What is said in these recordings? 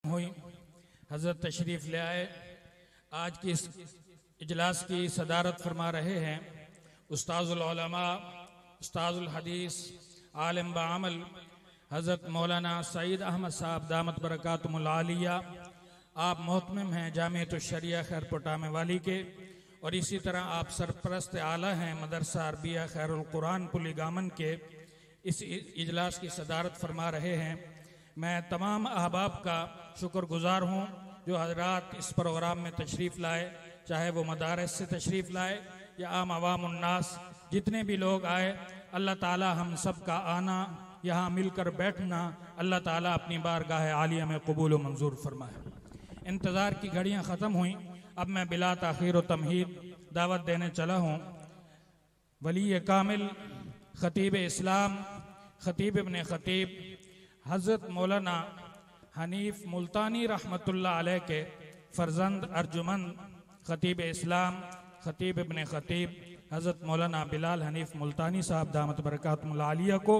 हुई हजरत तशरीफ ले आए। आज की इस इजलास की सदारत फरमा रहे हैं उस्ताजुल उलमा, उस्ताजुल हदीस, आलिम बामल हजरत मौलाना सईद अहमद साहब दामत बरकातुहुल आलिया। आप मोहतमिम हैं जामियतुश शरिया खैरपुर वाली के, और इसी तरह आप सरपरस्त आला हैं मदरसा अरबिया खैरुल कुरान पुलिगामन के। इस इजलास की सदारत फरमा रहे हैं। मैं तमाम अहबाब का शुक्रगुजार हूँ जो हजरात इस प्रोग्राम में तशरीफ़ लाए, चाहे वो मदारस से तशरीफ़ लाए या आम अवामुन्नास, जितने भी लोग आए। अल्लाह ताला हम सब का आना, यहाँ मिलकर बैठना अल्लाह ताला अपनी बारगाह आलिया में कबूल व मंजूर फरमाए। इंतज़ार की घड़ियाँ ख़त्म हुई। अब मैं बिला ताख़ीर व तमहीद दावत देने चला हूँ वली कामिल ख़तीब इस्लाम ख़तीब इब्न ख़तीब हज़रत मौलाना हनीफ मुल्तानी रहमतुल्लाह अलैह के फ़र्जंद अर्जुमंद ख़तीब इस्लाम ख़तीब इब्न ख़तीब हज़रत मौलाना बिलाल हनीफ मुल्तानी साहब दामत बरकातुहुल आलिया को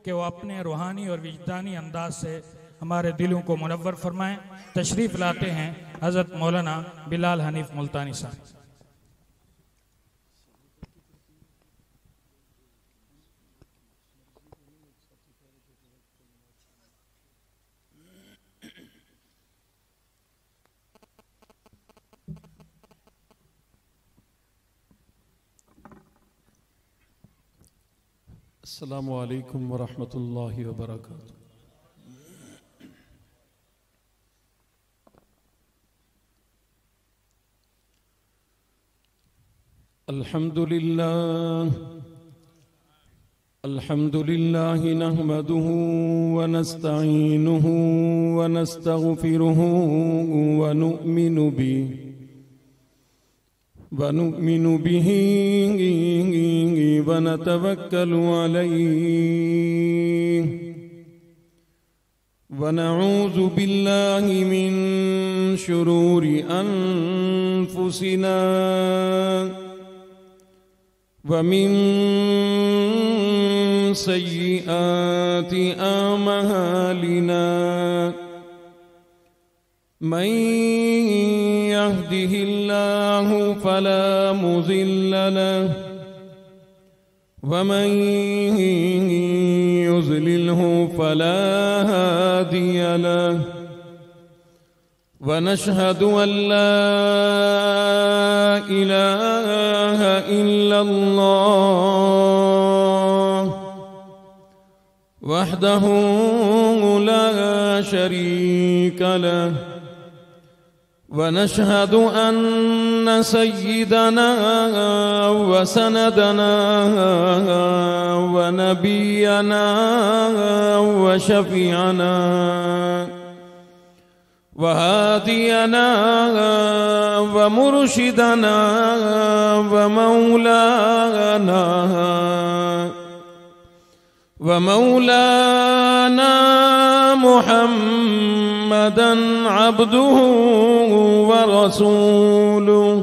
कि वो अपने रूहानी और विजदानी अंदाज से हमारे दिलों को मुनव्वर फरमाएं। तशरीफ़ लाते हैं हज़रत मौलाना बिलाल हनीफ मुल्तानी साहब। अस्सलामु अलैकुम वरहमतुल्लाहि वबरकातुहू। अल्हम्दुलिल्लाह नहमदुहु व नस्तईनुहु व नस्तगफिरुहु व नु'मिनु बिही व नतवक्कलु अलैहि व नऊज़ु बिल्लाहि मिन शुरूरि अनफुसिना व मिन सय्यिआति आमालिना। मन यहदिहिल्लाहु फला मुज़िल्ल लहु व मन युज़लिल्हु फला हादिय लहु। व नशहदु अल्ला इलाहा इल्लल्लाह वहदहु ला शरीक लहु। व नशहदु अन्न सय्यिदना व सनदना व नबियना व शफीअना व हादियना व मुर्शिदना व मौलाना मुहम्मदन अब्दुहु व रसूलुहु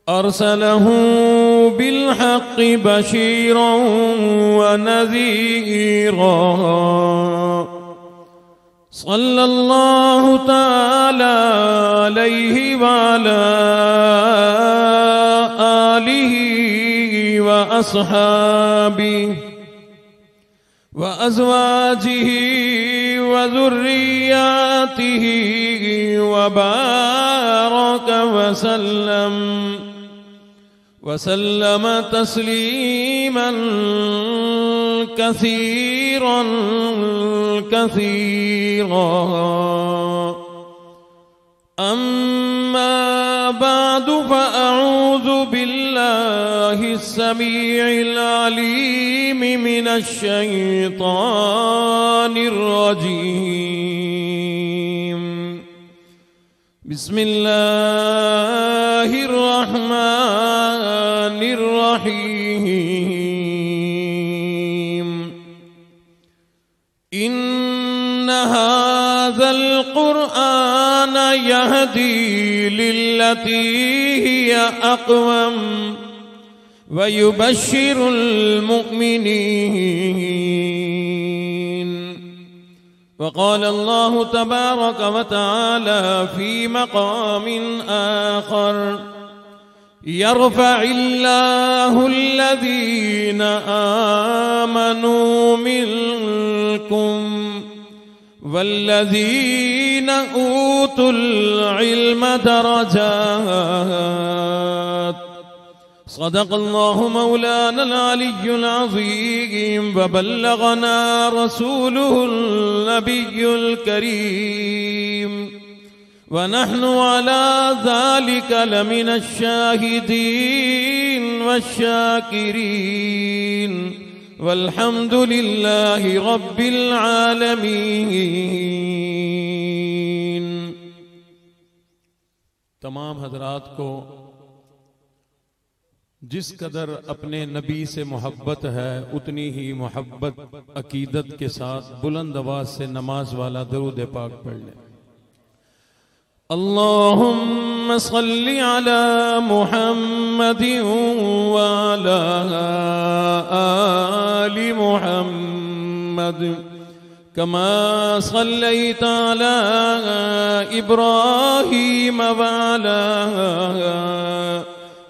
अरसलहु बिलहक़्क़ि बशीरन व नज़ीरा। सल्लल्लाहु तआला अलैहि व अला आलिहि व अस्हाबिहि व अज़वाजिहि व ज़ुर्रिय्यातिहि व बारक व सल्लम तस्लीमन कसीरन कसीरा। अम्मा बादु फ़अऊज़ु बिल्लाहि अस्समीइल अलीम मिनश शैतानिर रजीम। बिस्मिल्लाहिर रहमानिर रहीम। इन्ना हाज़ल क़ुरआन यहदी लिल्लती हिया अक़वम व युबश्शिरुल मुमिनीन वक़ाल अल्लाहु तबारक व तआला फी मक़ाम आखर यरफ़इल्लाहुल्लज़ीना आमनू मिनकुम वल्लज़ीना ऊतुल इल्म दरजात। सदक़ल्लाहु मौलाना अल-अलिय्युल अज़ीम व बल्लगना रसूलुहुल नबियुल करीम व नहनु अला ज़ालिका लमिनश शाहिदीन वश्शाकिरीन वल्हम्दुलिल्लाहि रब्बिल आलमीन। तमाम हज़रात को जिस कदर अपने नबी से मोहब्बत है उतनी ही मोहब्बत अकीदत के साथ बुलंद आवाज से नमाज वाला दरूद पाक पढ़ लें। अल्लाहुम्मा सल्लि अला मुहम्मदिन व अला आलि मुहम्मद कमा सल्लैता अला इब्राहीम व अला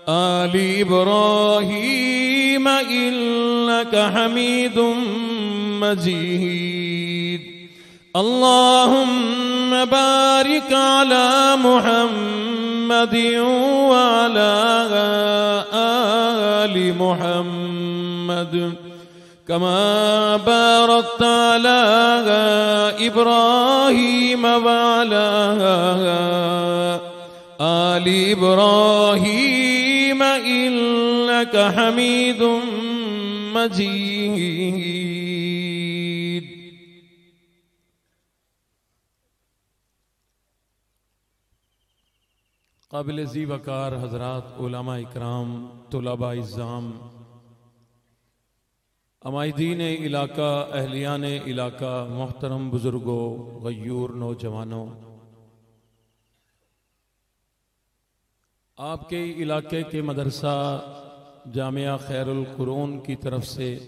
आलि इब्राहीम इन्नका हमीदुम मजीद। अल्लाहुम्मा बारिक अला मुहम्मदिन व अला आलि मुहम्मद कमा बारकता अला इब्राहीम व अला आलि इब्राहीम इन्नका हमीदुम मजीद। काबिल ज़ी वकार हज़रात, उलमा इकराम, तुलबा इज़्ज़ाम, अमायदीन इलाका, अहलियान इलाका, मोहतरम बुजुर्गों, गयूर नौजवानों, आपके इलाके के मदरसा जामिया खैरुल कुरून की तरफ से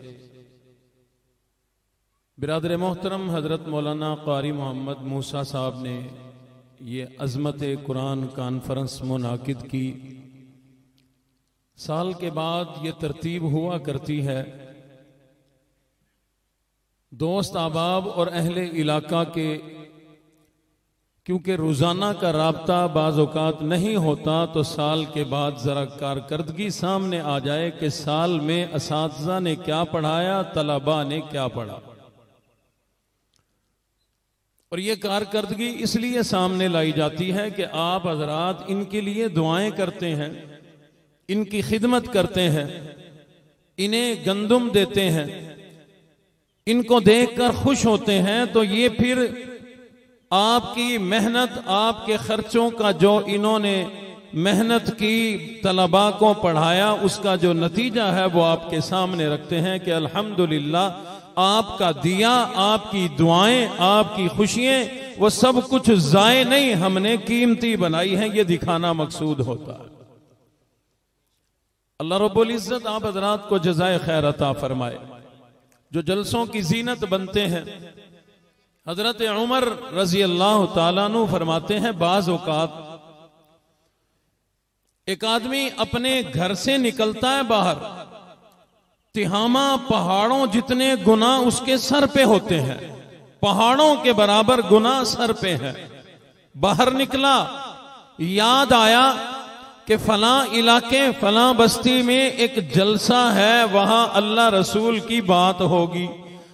बिरादर मोहतरम हज़रत मौलाना क़ारी मोहम्मद मूसा साहब ने ये अज़मत कुरान कॉन्फ्रेंस मुनाकिद की। साल के बाद ये तरतीब हुआ करती है। दोस्त अहबाब और अहले इलाका के, क्योंकि रोज़ाना का राब्ता बाज़ औक़ात नहीं होता, तो साल के बाद ज़रा कारकर्दगी सामने आ जाए कि साल में असातिज़ा ने क्या पढ़ाया, तलबा ने क्या पढ़ा। और ये कारकर्दगी इसलिए सामने लाई जाती है कि आप हज़रात इनके लिए दुआएं करते हैं, इनकी खिदमत करते हैं, इन्हें गंदुम देते हैं, इनको देखकर खुश होते हैं। तो ये फिर आपकी मेहनत, आपके खर्चों का जो इन्होंने मेहनत की, तलबा को पढ़ाया, उसका जो नतीजा है वो आपके सामने रखते हैं कि अल्हम्दुलिल्लाह आपका दिया, आपकी दुआएं, आपकी खुशियां, वो सब कुछ जाए नहीं, हमने कीमती बनाई है। ये दिखाना मकसूद होता है। अल्लाह रब्बुल इज्जत आप हज़रात को जज़ाए खैर अता फरमाए। जो जलसों की जीनत बनते हैं, हजरत उमर रजी अल्लाह ताला अन्हु फरमाते हैं, बाज़ औक़ात एक आदमी अपने घर से निकलता है बाहर, तिहामा पहाड़ों जितने गुनाह उसके सर पे होते हैं, पहाड़ों के बराबर गुनाह सर पे है। बाहर निकला, याद आया कि फलां इलाके, फलां बस्ती में एक जलसा है, वहां अल्लाह रसूल की बात होगी।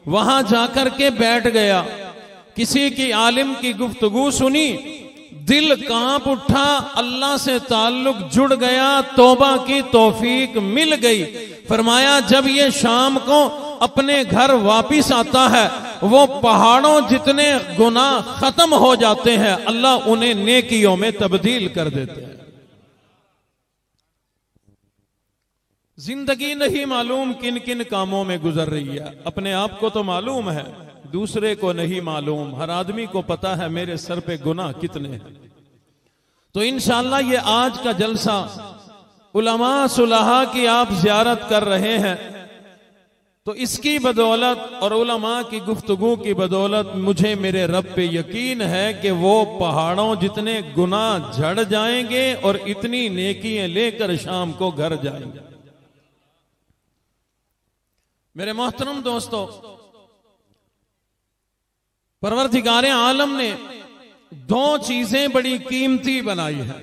वहां जाकर के बैठ गया, किसी की आलिम की गुफ्तगू सुनी, दिल कांप उठा, अल्लाह से ताल्लुक जुड़ गया, तौबा की तौफीक मिल गई। फरमाया जब ये शाम को अपने घर वापिस आता है, वो पहाड़ों जितने गुनाह खत्म हो जाते हैं, अल्लाह उन्हें नेकियों में तब्दील कर देते हैं। जिंदगी नहीं मालूम किन किन कामों में गुजर रही है। अपने आप को तो मालूम है, दूसरे को नहीं मालूम। हर आदमी को पता है मेरे सर पे गुनाह कितने हैं। तो इंशाअल्लाह ये आज का जलसा उलमा सुलहा की आप ज़ियारत कर रहे हैं, तो इसकी बदौलत और उलमा की गुफ्तगू की बदौलत मुझे मेरे रब पे यकीन है कि वो पहाड़ों जितने गुनाह झड़ जाएंगे और इतनी नेकियां लेकर शाम को घर जाएंगे। मेरे मोहतरम दोस्तों, परवरदिगार आलम ने दो चीजें बड़ी कीमती बनाई है।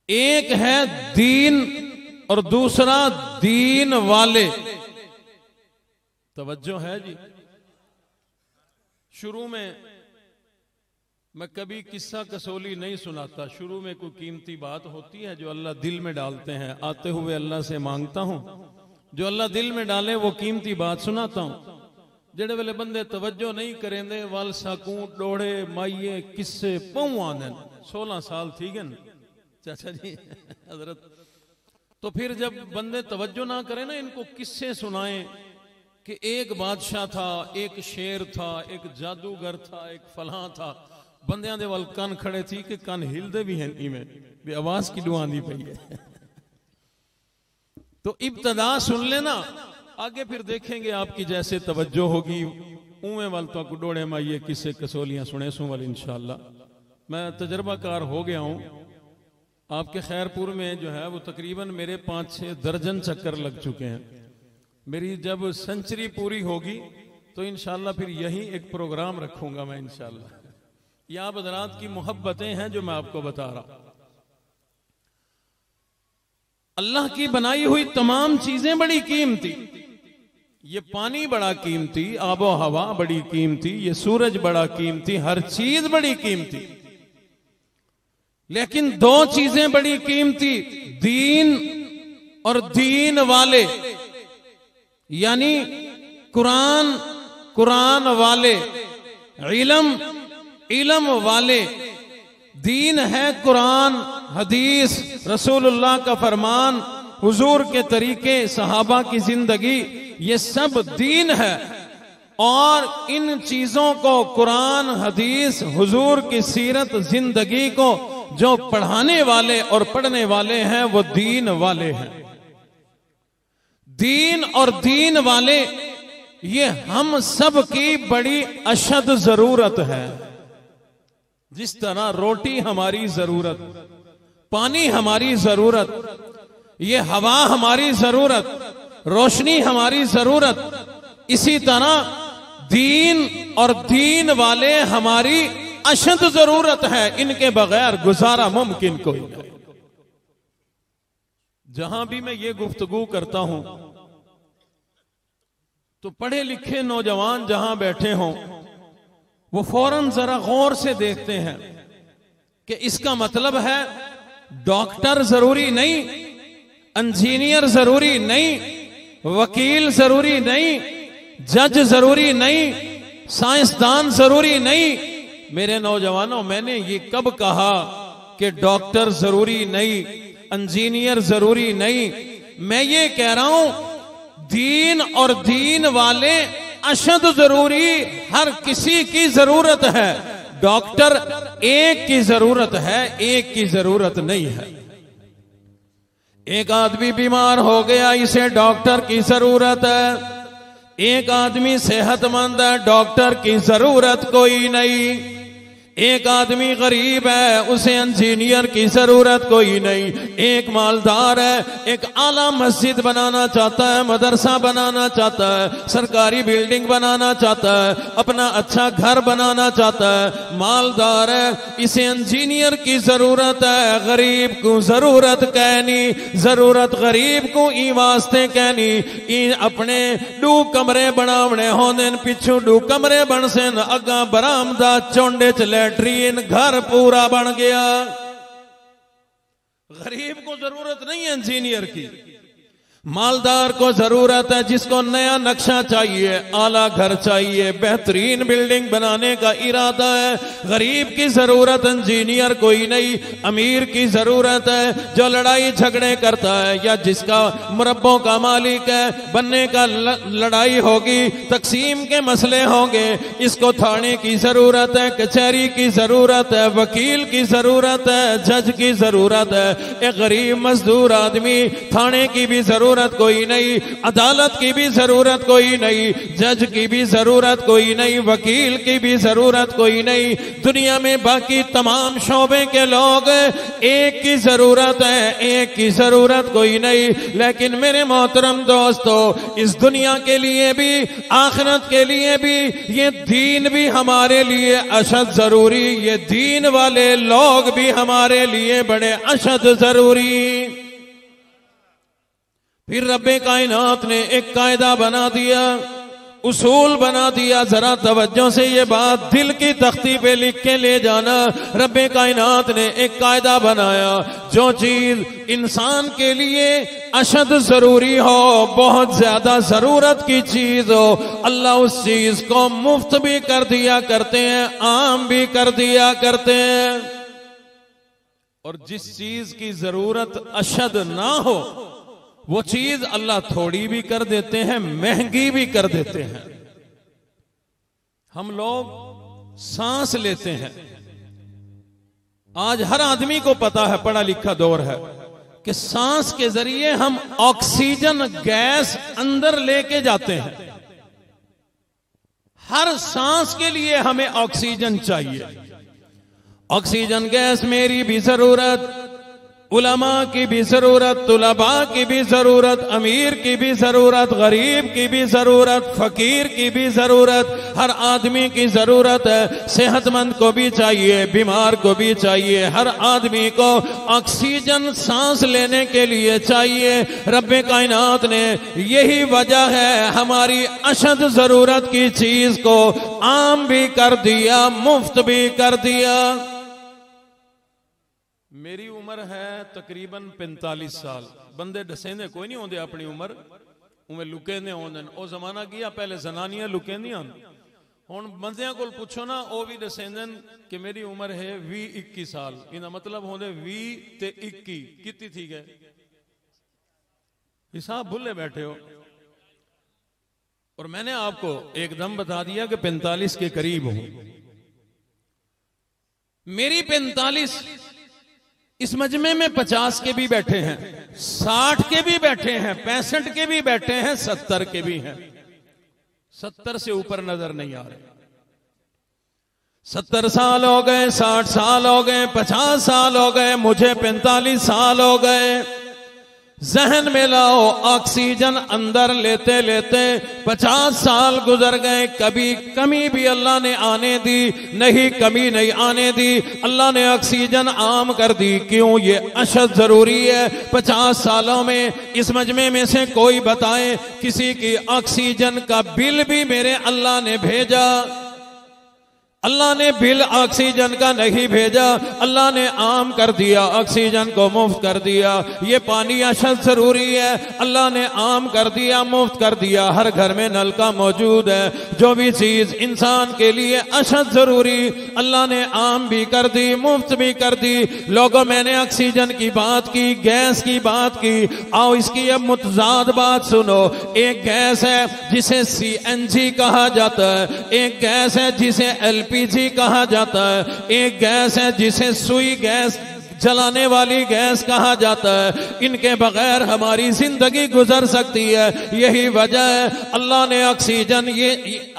एक है दीन और दूसरा दीन वाले। तवज्जो है जी। शुरू में मैं कभी किस्सा कसौली नहीं सुनाता। शुरू में कोई कीमती बात होती है जो अल्लाह दिल में डालते हैं। आते हुए अल्लाह से मांगता हूं जो अल्लाह दिल में डाले वो कीमती बात सुनाता हूं। जेड़े वेले बंदे तवज्जो नहीं करेंदे वाल साकूट डोड़े माइये किस्से पऊ आंदे। 16 साल थी गए चाचा जी हजरत। तो फिर जब बंदे तवज्जो ना करें ना, इनको किस्से सुनाएं कि एक बादशाह था, एक शेर था, एक जादूगर था, एक फलां था। बंदियां दे वाल कन खड़े थी कि कन हिलदे भी हैं इवें भी आवाज की दुआनी पई है। तो इब्तदा सुन लेना, आगे फिर देखेंगे आपकी जैसे तवज्जो होगी उवें वाल तो आपको डोड़े माइये किस्से कसौलियां सुने सू वाल इंशाअल्लाह। मैं तजर्बाकार हो गया हूं। आपके खैरपुर में जो है वो तकरीबन मेरे 5-6 दर्जन चक्कर लग चुके हैं। मेरी जब सेंचुरी पूरी होगी तो इंशाअल्लाह फिर यही एक प्रोग्राम रखूंगा मैं इंशाअल्लाह। ये आप हज़रात की मोहब्बतें हैं जो मैं आपको बता रहा हूं। अल्लाह की बनाई हुई तमाम चीजें बड़ी कीमती। ये पानी बड़ा कीमती, आबो हवा बड़ी कीमती, ये सूरज बड़ा कीमती, हर चीज बड़ी कीमती। लेकिन दो चीजें बड़ी कीमती, दीन और दीन वाले, यानी कुरान, कुरान वाले, इल्म वाले। दीन है कुरान, हदीस, रसूलुल्लाह का फरमान, हुजूर के तरीके, सहाबा की जिंदगी, ये सब दीन है। और इन चीजों को, कुरान, हदीस, हुजूर की सीरत, जिंदगी को जो पढ़ाने वाले और पढ़ने वाले हैं वो दीन वाले हैं। दीन और दीन वाले ये हम सब की बड़ी अशद जरूरत है। जिस तरह रोटी हमारी जरूरत, पानी हमारी जरूरत, ये हवा हमारी जरूरत, रोशनी हमारी जरूरत, इसी तरह दीन और दीन वाले हमारी अशद जरूरत है। इनके बगैर गुजारा मुमकिन कोई नहीं। जहां भी मैं ये गुफ्तगू करता हूं तो पढ़े लिखे नौजवान जहां बैठे हों वो फौरन जरा गौर से देखते हैं कि इसका मतलब है डॉक्टर जरूरी नहीं, इंजीनियर जरूरी नहीं, वकील जरूरी नहीं, जज जरूरी नहीं, साइंसदान जरूरी नहीं। मेरे नौजवानों, मैंने ये कब कहा कि डॉक्टर जरूरी नहीं, इंजीनियर जरूरी नहीं? मैं ये कह रहा हूं दीन और दीन वाले अशद जरूरी हर किसी की जरूरत है। डॉक्टर एक की जरूरत है, एक की जरूरत नहीं है। एक आदमी बीमार हो गया, इसे डॉक्टर की जरूरत है। एक आदमी सेहतमंद है, डॉक्टर की जरूरत कोई नहीं। एक आदमी गरीब है, उसे इंजीनियर की जरूरत कोई नहीं। एक मालदार है, एक आला मस्जिद बनाना चाहता है, मदरसा बनाना चाहता है, सरकारी बिल्डिंग बनाना चाहता है, अपना अच्छा घर बनाना चाहता है, मालदार है, इसे इंजीनियर की जरूरत है। गरीब को जरूरत कहनी, जरूरत गरीब को ई वास्ते कहनी ई अपने डू कमरे बनावने होंदे, पिछू डू कमरे बन सेन, अगा बरामदा चौंडे च लैट्रीन, घर पूरा बन गया। गरीब को जरूरत नहीं है इंजीनियर की, मालदार को जरूरत है, जिसको नया नक्शा चाहिए, आला घर चाहिए, बेहतरीन बिल्डिंग बनाने का इरादा है। गरीब की जरूरत इंजीनियर कोई नहीं, अमीर की जरूरत है जो लड़ाई झगड़े करता है या जिसका मुरब्बों का मालिक है, बनने का लड़ाई होगी, तकसीम के मसले होंगे, इसको थाने की जरूरत है, कचहरी की जरूरत है, वकील की जरूरत है, जज की जरूरत है। एक गरीब मजदूर आदमी थाने की भी जरूरत जरूरत कोई नहीं, अदालत की भी जरूरत कोई नहीं, जज की भी जरूरत कोई नहीं, वकील की भी जरूरत कोई नहीं। दुनिया में बाकी तमाम शोबे के लोग एक की जरूरत है, एक की जरूरत कोई नहीं। लेकिन मेरे मोहतरम दोस्तों, इस दुनिया के लिए भी आखिरत के लिए भी ये दीन भी हमारे लिए अशद जरूरी, ये दीन वाले लोग भी हमारे लिए बड़े अशद जरूरी। फिर रब्बे कायनात ने एक कायदा बना दिया, उसूल बना दिया। जरा तवज्जो से ये बात दिल की तख्ती पे लिख के ले जाना। रब्बे कायनात ने एक कायदा बनाया, जो चीज इंसान के लिए अशद जरूरी हो, बहुत ज्यादा जरूरत की चीज हो, अल्लाह उस चीज को मुफ्त भी कर दिया करते हैं, आम भी कर दिया करते हैं। और जिस चीज की जरूरत अशद ना हो, वो चीज अल्लाह थोड़ी भी कर देते हैं, महंगी भी कर देते हैं। हम लोग सांस लेते हैं, आज हर आदमी को पता है, पढ़ा लिखा दौर है, कि सांस के जरिए हम ऑक्सीजन गैस अंदर लेके जाते हैं। हर सांस के लिए हमें ऑक्सीजन चाहिए। ऑक्सीजन गैस मेरी भी जरूरत, उलमा की भी जरूरत, तुलबा की भी जरूरत, अमीर की भी जरूरत, गरीब की भी जरूरत, फकीर की भी जरूरत, हर आदमी की जरूरत है। सेहतमंद को भी चाहिए, बीमार को भी चाहिए, हर आदमी को ऑक्सीजन सांस लेने के लिए चाहिए। रब्बे कायनात ने यही वजह है हमारी अशद जरूरत की चीज को आम भी कर दिया, मुफ्त भी कर दिया। मेरी उम्र है तकरीबन 45 साल। बंदे दसेंदे कोई नहीं होंगे अपनी उम्र, उमें लुकेंदे होंदे। ओ जमाना गया, पहले जनानियां लुकेंदियां, हुण बंदियां कोल पुछो ना, ओ भी दसेंदे कि मेरी उम्र है 20-21 साल। इना मतलब होंदे 20 ते 21 कितनी थी गए, हिसाब भूले बैठे हो। और मैंने आपको एकदम बता दिया कि 45 के करीब हूं। मेरी 45, इस मजमे में 50 के भी बैठे हैं, 60 के भी बैठे हैं, 65 के भी बैठे हैं, 70 के भी हैं। 70 से ऊपर नजर नहीं आ रहे। 70 साल हो गए, 60 साल हो गए, 50 साल हो गए, मुझे 45 साल हो गए। जहन में लाओ, ऑक्सीजन अंदर लेते लेते 50 साल गुजर गए। कभी कमी भी अल्लाह ने आने दी नहीं, कमी नहीं आने दी। अल्लाह ने ऑक्सीजन आम कर दी। क्यों? ये अशद जरूरी है। 50 सालों में इस मजमे में से कोई बताए किसी की ऑक्सीजन का बिल भी मेरे अल्लाह ने भेजा? अल्लाह ने बिल ऑक्सीजन का नहीं भेजा, अल्लाह ने आम कर दिया, ऑक्सीजन को मुफ्त कर दिया। ये पानी अशद जरूरी है, अल्लाह ने आम कर दिया, मुफ्त कर दिया। हर घर में नल का मौजूद है। जो भी चीज इंसान के लिए अशद जरूरी, अल्लाह ने आम भी कर दी, मुफ्त भी कर दी। लोगों, मैंने ऑक्सीजन की बात की, गैस की बात की। आओ इसकी अब मुतजाद बात सुनो। एक गैस है जिसे CNG कहा जाता है, एक गैस है जिसे LPG कहा जाता है, एक गैस है जिसे सुई गैस, जलाने वाली गैस कहा जाता है। इनके बगैर हमारी जिंदगी गुजर सकती है। यही वजह है अल्लाह ने ऑक्सीजन, ये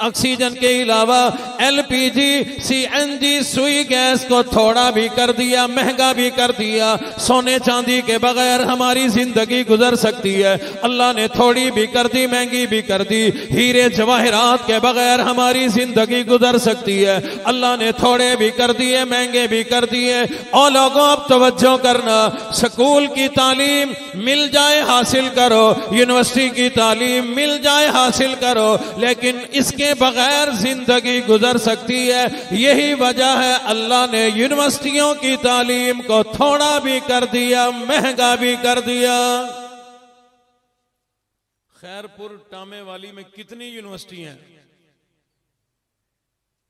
ऑक्सीजन के अलावा LPG, CNG, सुई गैस को थोड़ा भी कर दिया, महंगा भी कर दिया। सोने चांदी के बगैर हमारी जिंदगी गुजर सकती है, अल्लाह ने थोड़ी भी कर दी, महंगी भी कर दी। हीरे जवाहरात के बगैर हमारी जिंदगी गुजर सकती है, अल्लाह ने थोड़े भी कर दिए, महंगे भी कर दिए। और लोगों, अब तवज्जो करना, स्कूल की तालीम मिल जाए हासिल करो, यूनिवर्सिटी की तालीम मिल जाए हासिल करो, लेकिन इसके बगैर जिंदगी गुजर सकती है। यही वजह है अल्लाह ने यूनिवर्सिटियों की तालीम को थोड़ा भी कर दिया, महंगा भी कर दिया। खैरपुर टामे वाली में कितनी यूनिवर्सिटी हैं?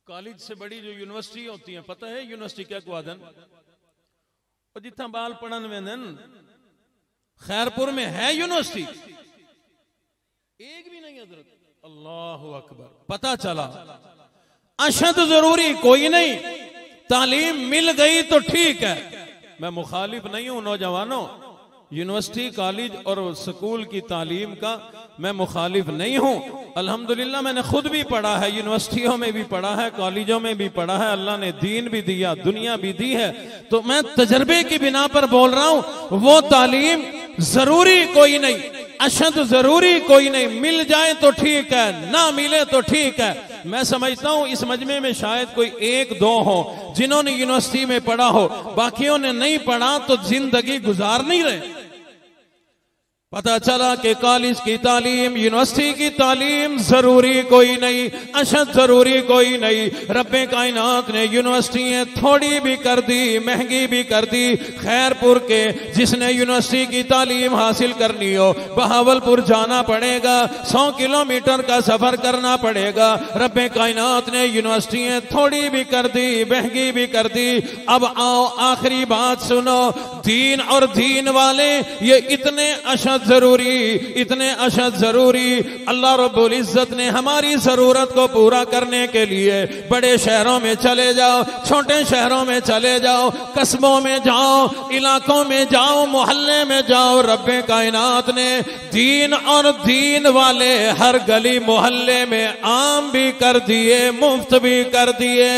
कॉलेज से बड़ी जो यूनिवर्सिटी होती है, पता है यूनिवर्सिटी क्या कहते हैं? और जितना बाल पढ़न वेंदन, खैरपुर में है यूनिवर्सिटी, एक भी नहीं हजरत। अल्लाहु अकबर। पता चला अशद जरूरी कोई नहीं, तालीम मिल गई तो ठीक है। मैं मुखालिफ नहीं हूं नौजवानों, यूनिवर्सिटी, कॉलेज और स्कूल की तालीम का मैं मुखालिफ नहीं हूं। अल्हम्दुलिल्लाह मैंने खुद भी पढ़ा है, यूनिवर्सिटियों में भी पढ़ा है, कॉलेजों में भी पढ़ा है। अल्लाह ने दीन भी दिया, दुनिया भी दी है। तो मैं तजर्बे की बिना पर बोल रहा हूं, वो तालीम जरूरी कोई नहीं, अशद जरूरी कोई नहीं। मिल जाए तो ठीक है, ना मिले तो ठीक है। मैं समझता हूं इस मजमे में शायद कोई एक दो हो जिन्होंने यूनिवर्सिटी में पढ़ा हो, बाकियों ने नहीं पढ़ा तो जिंदगी गुजार नहीं रहे। पता चला कि कॉलेज की तालीम, यूनिवर्सिटी की तालीम जरूरी कोई नहीं, अशद जरूरी कोई नहीं। रब्बे कायनात ने यूनिवर्सिटियां थोड़ी भी कर दी, महंगी भी कर दी। खैरपुर के जिसने यूनिवर्सिटी की तालीम हासिल करनी हो, बहावलपुर जाना पड़ेगा, 100 किलोमीटर का सफर करना पड़ेगा। रब्बे कायनात ने यूनिवर्सिटियां थोड़ी भी कर दी, महंगी भी कर दी। अब आओ आखिरी बात सुनो, दीन और दीन वाले ये इतने अशद जरूरी, इतने अशद जरूरी। अल्लाह रब्बुल इज्जत ने हमारी जरूरत को पूरा करने के लिए बड़े शहरों में चले जाओ, छोटे शहरों में चले जाओ, कस्बों में जाओ, इलाकों में जाओ, मोहल्ले में जाओ, रब्बे कायनात ने दीन और दीन वाले हर गली मोहल्ले में आम भी कर दिए, मुफ्त भी कर दिए।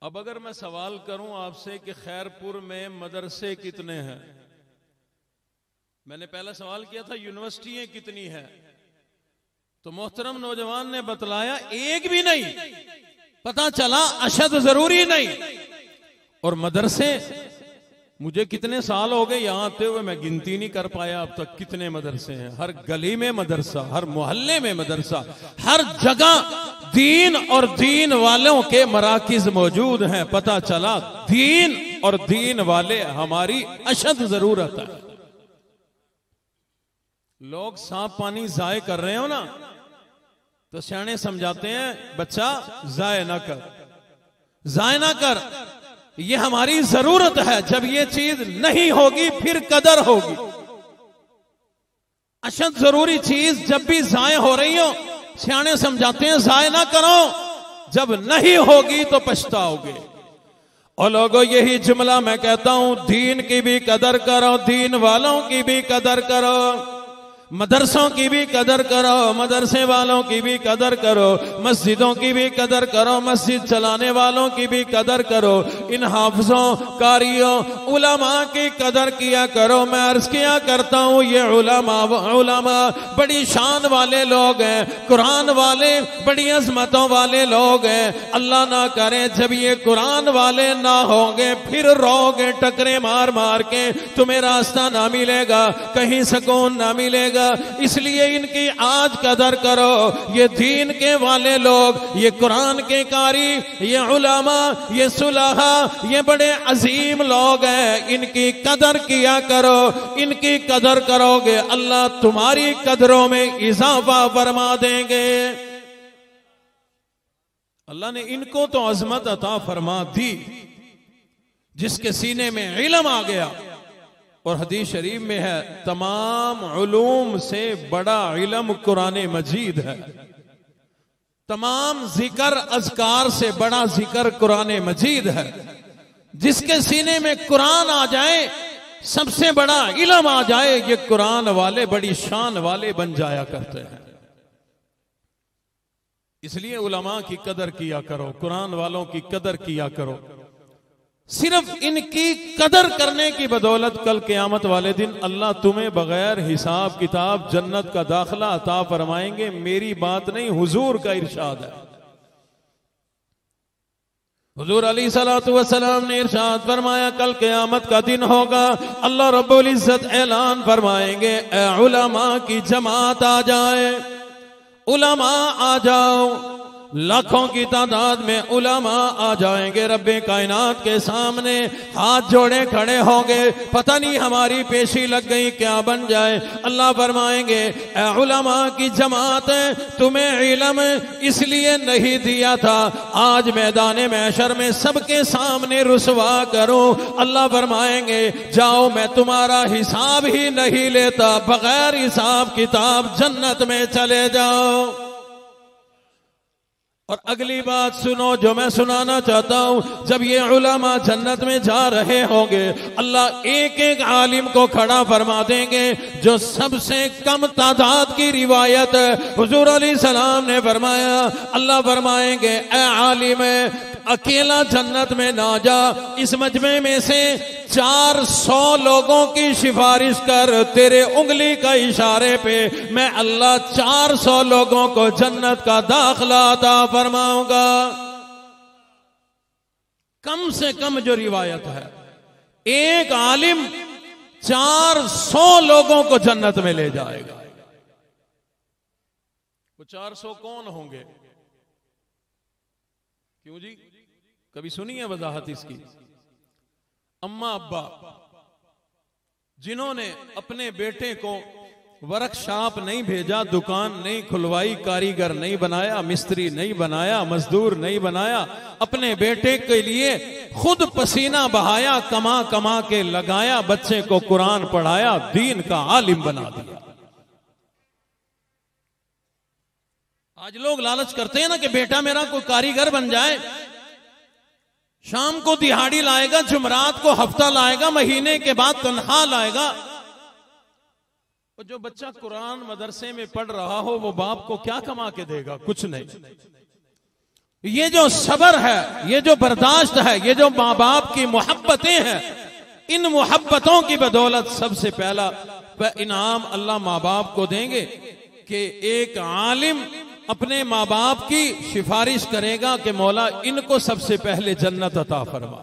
अब अगर मैं सवाल करूं आपसे कि खैरपुर में मदरसे कितने हैं, मैंने पहला सवाल किया था यूनिवर्सिटियां कितनी है, तो मोहतरम नौजवान ने बतलाया एक भी नहीं। पता चला अशद जरूरी नहीं। और मदरसे, मुझे कितने साल हो गए यहां आते हुए, मैं गिनती नहीं कर पाया अब तक कितने मदरसे हैं। हर गली में मदरसा, हर मोहल्ले में मदरसा, हर जगह दीन और दीन वालों के मराकिज मौजूद हैं। पता चला दीन और दीन वाले हमारी अशद जरूरत है। लोग साफ पानी जाए कर रहे हो ना, तो सियाने समझाते हैं बच्चा जाए ना कर, जाए ना कर, ये हमारी जरूरत है। जब ये चीज नहीं होगी फिर कदर होगी। अशद जरूरी चीज जब भी जाए हो रही हो, सियाने समझाते हैं जाए ना करो, जब नहीं होगी तो पछताओगे। और लोगों यही जुमला मैं कहता हूं, दीन की भी कदर करो, दीन वालों की भी कदर करो, मदरसों की भी कदर करो, मदरसे वालों की भी कदर करो, मस्जिदों की भी कदर करो, मस्जिद चलाने वालों की भी कदर करो, इन हाफिजों, कारियों, उलमा की कदर किया करो। मैं अर्ज किया करता हूं ये उलमा बड़ी शान वाले लोग हैं, कुरान वाले बड़ी अजमतों वाले लोग हैं। अल्लाह ना करे जब ये कुरान वाले ना होंगे फिर रोगे टकरे मार मार के, तुम्हें रास्ता ना मिलेगा, कहीं सुकून ना मिलेगा। इसलिए इनकी आज कदर करो। ये दीन के वाले लोग, ये कुरान के कारी, ये उलमा, ये सुलहा, ये बड़े अजीम लोग हैं, इनकी कदर किया करो। इनकी कदर करोगे अल्लाह तुम्हारी कदरों में इजाफा फरमा देंगे। अल्लाह ने इनको तो अजमत अता फरमा दी, जिसके सीने में इल्म आ गया। और हदीस शरीफ में है तमाम उलूम से बड़ा इल्म कुरान मजीद है, तमाम जिक्र अज़कार से बड़ा जिक्र कुरान मजीद है। जिसके सीने में कुरान आ जाए, सबसे बड़ा इल्म आ जाए, ये कुरान वाले बड़ी शान वाले बन जाया करते हैं। इसलिए उलमा की कदर किया करो, कुरान वालों की कदर किया करो। सिर्फ इनकी कदर करने की बदौलत कल क़यामत वाले दिन अल्लाह तुम्हें बगैर हिसाब किताब जन्नत का दाखिला अता फरमाएंगे। मेरी बात नहीं, हुजूर का इरशाद है। हुजूर अलैहिस्सलातु वस्सलाम ने इरशाद फरमाया कल क़यामत का दिन होगा, अल्लाह रब्बुल इज्जत ऐलान फरमाएंगे ए उलमा की जमात आ जाए, उलमा आ जाओ। लाखों की तादाद में उलमा आ जाएंगे रब्बे कायनात के सामने, हाथ जोड़े खड़े होंगे। पता नहीं हमारी पेशी लग गई क्या बन जाए। अल्लाह फरमाएंगे ए उलमा की जमात, तुम्हें इल्म इसलिए नहीं दिया था, आज मैदान महशर में सबके सामने रुसवा करूं। अल्लाह फरमाएंगे जाओ, मैं तुम्हारा हिसाब ही नहीं लेता, बगैर हिसाब किताब जन्नत में चले जाओ। और अगली बात सुनो जो मैं सुनाना चाहता हूं, जब ये उलमा जन्नत में जा रहे होंगे, अल्लाह एक एक आलिम को खड़ा फरमा देंगे जो सबसे कम तादाद की रिवायत हुजूर अलैहिस्सलाम ने फरमाया। अल्लाह फरमाएंगे ए आलिम, अकेला जन्नत में ना जा, इस मजमे में से 400 लोगों की सिफारिश कर, तेरे उंगली का इशारे पे मैं अल्लाह 400 लोगों को जन्नत का दाखिला अता फरमाऊंगा। कम से कम जो रिवायत है, एक आलिम 400 लोगों को जन्नत में ले जाएगा। वो 400 कौन होंगे? क्यों जी, कभी सुनी है वजाहत इसकी? अम्मा अब्बा जिन्होंने अपने बेटे को वर्कशॉप नहीं भेजा, दुकान नहीं खुलवाई, कारीगर नहीं बनाया, मिस्त्री नहीं बनाया, मजदूर नहीं बनाया, अपने बेटे के लिए खुद पसीना बहाया, कमा कमा के लगाया, बच्चे को कुरान पढ़ाया, दीन का आलिम बना दिया। आज लोग लालच करते हैं ना कि बेटा मेरा कोई कारीगर बन जाए, शाम को दिहाड़ी लाएगा, जुमरात को हफ्ता लाएगा, महीने के बाद तनख्वाह लाएगा। और जो बच्चा कुरान मदरसे में पढ़ रहा हो वो बाप को क्या कमा के देगा? कुछ नहीं। ये जो सब्र है, ये जो बर्दाश्त है, ये जो माँ बाप की मोहब्बतें हैं, इन मोहब्बतों की बदौलत सबसे पहला इनाम अल्लाह माँ बाप को देंगे कि एक आलिम अपने माँ बाप की सिफारिश करेगा कि मौला इनको सबसे पहले जन्नत अता फरमा।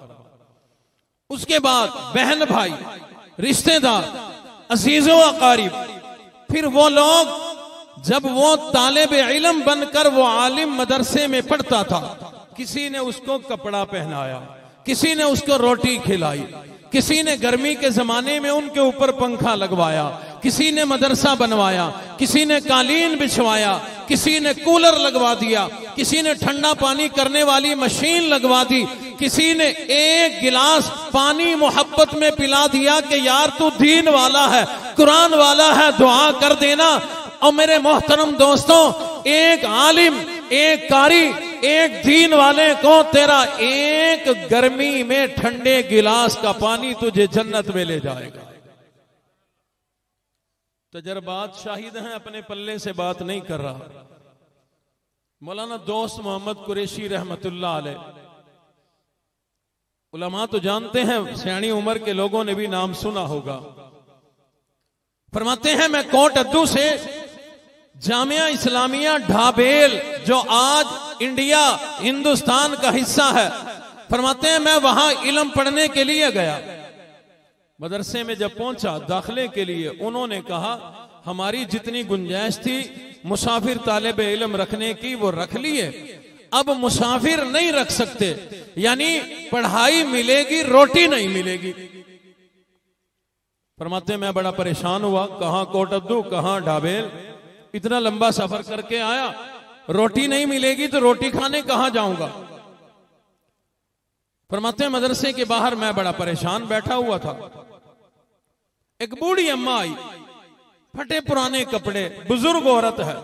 उसके बाद बहन भाई, रिश्तेदार, अजीजों अकारिब, फिर वो लोग जब वो तालिब इल्म बनकर वो आलिम मदरसे में पढ़ता था, किसी ने उसको कपड़ा पहनाया, किसी ने उसको रोटी खिलाई, किसी ने गर्मी के जमाने में उनके ऊपर पंखा लगवाया, किसी ने मदरसा बनवाया, किसी ने कालीन बिछवाया, किसी ने कूलर लगवा दिया, किसी ने ठंडा पानी करने वाली मशीन लगवा दी, किसी ने एक गिलास पानी मोहब्बत में पिला दिया कि यार तू दीन वाला है, कुरान वाला है, दुआ कर देना। और मेरे मोहतरम दोस्तों, एक आलिम, एक कारी, एक दीन वाले को तेरा एक गर्मी में ठंडे गिलास का पानी तुझे जन्नत में ले जाएगा। तजर्बात शाहिद हैं, अपने पल्ले से बात नहीं कर रहा। मौलाना दोस्त मोहम्मद कुरैशी रहमतुल्लाह अलैह, उलमा तो जानते हैं, सियानी उम्र के लोगों ने भी नाम सुना होगा। फरमाते हैं मैं कोट अद्दू से जामिया इस्लामिया ढाबेल, जो आज इंडिया हिंदुस्तान का हिस्सा है, फरमाते हैं मैं वहां इल्म पढ़ने के लिए गया। मदरसे में जब पहुंचा दाखिले के लिए, उन्होंने कहा हमारी जितनी गुंजाइश थी मुसाफिर तालिब इल्म रखने की वो रख लिए, अब मुसाफिर नहीं रख सकते, यानी पढ़ाई मिलेगी, रोटी नहीं मिलेगी। फरमाते मैं बड़ा परेशान हुआ, कहां कोट अब्दू, कहां ढाबेल, इतना लंबा सफर करके आया, रोटी नहीं मिलेगी तो रोटी खाने कहां जाऊंगा। फरमाते मदरसे के बाहर मैं बड़ा परेशान बैठा हुआ था, एक बूढ़ी अम्मा आई, फटे पुराने कपड़े, बुजुर्ग औरत है,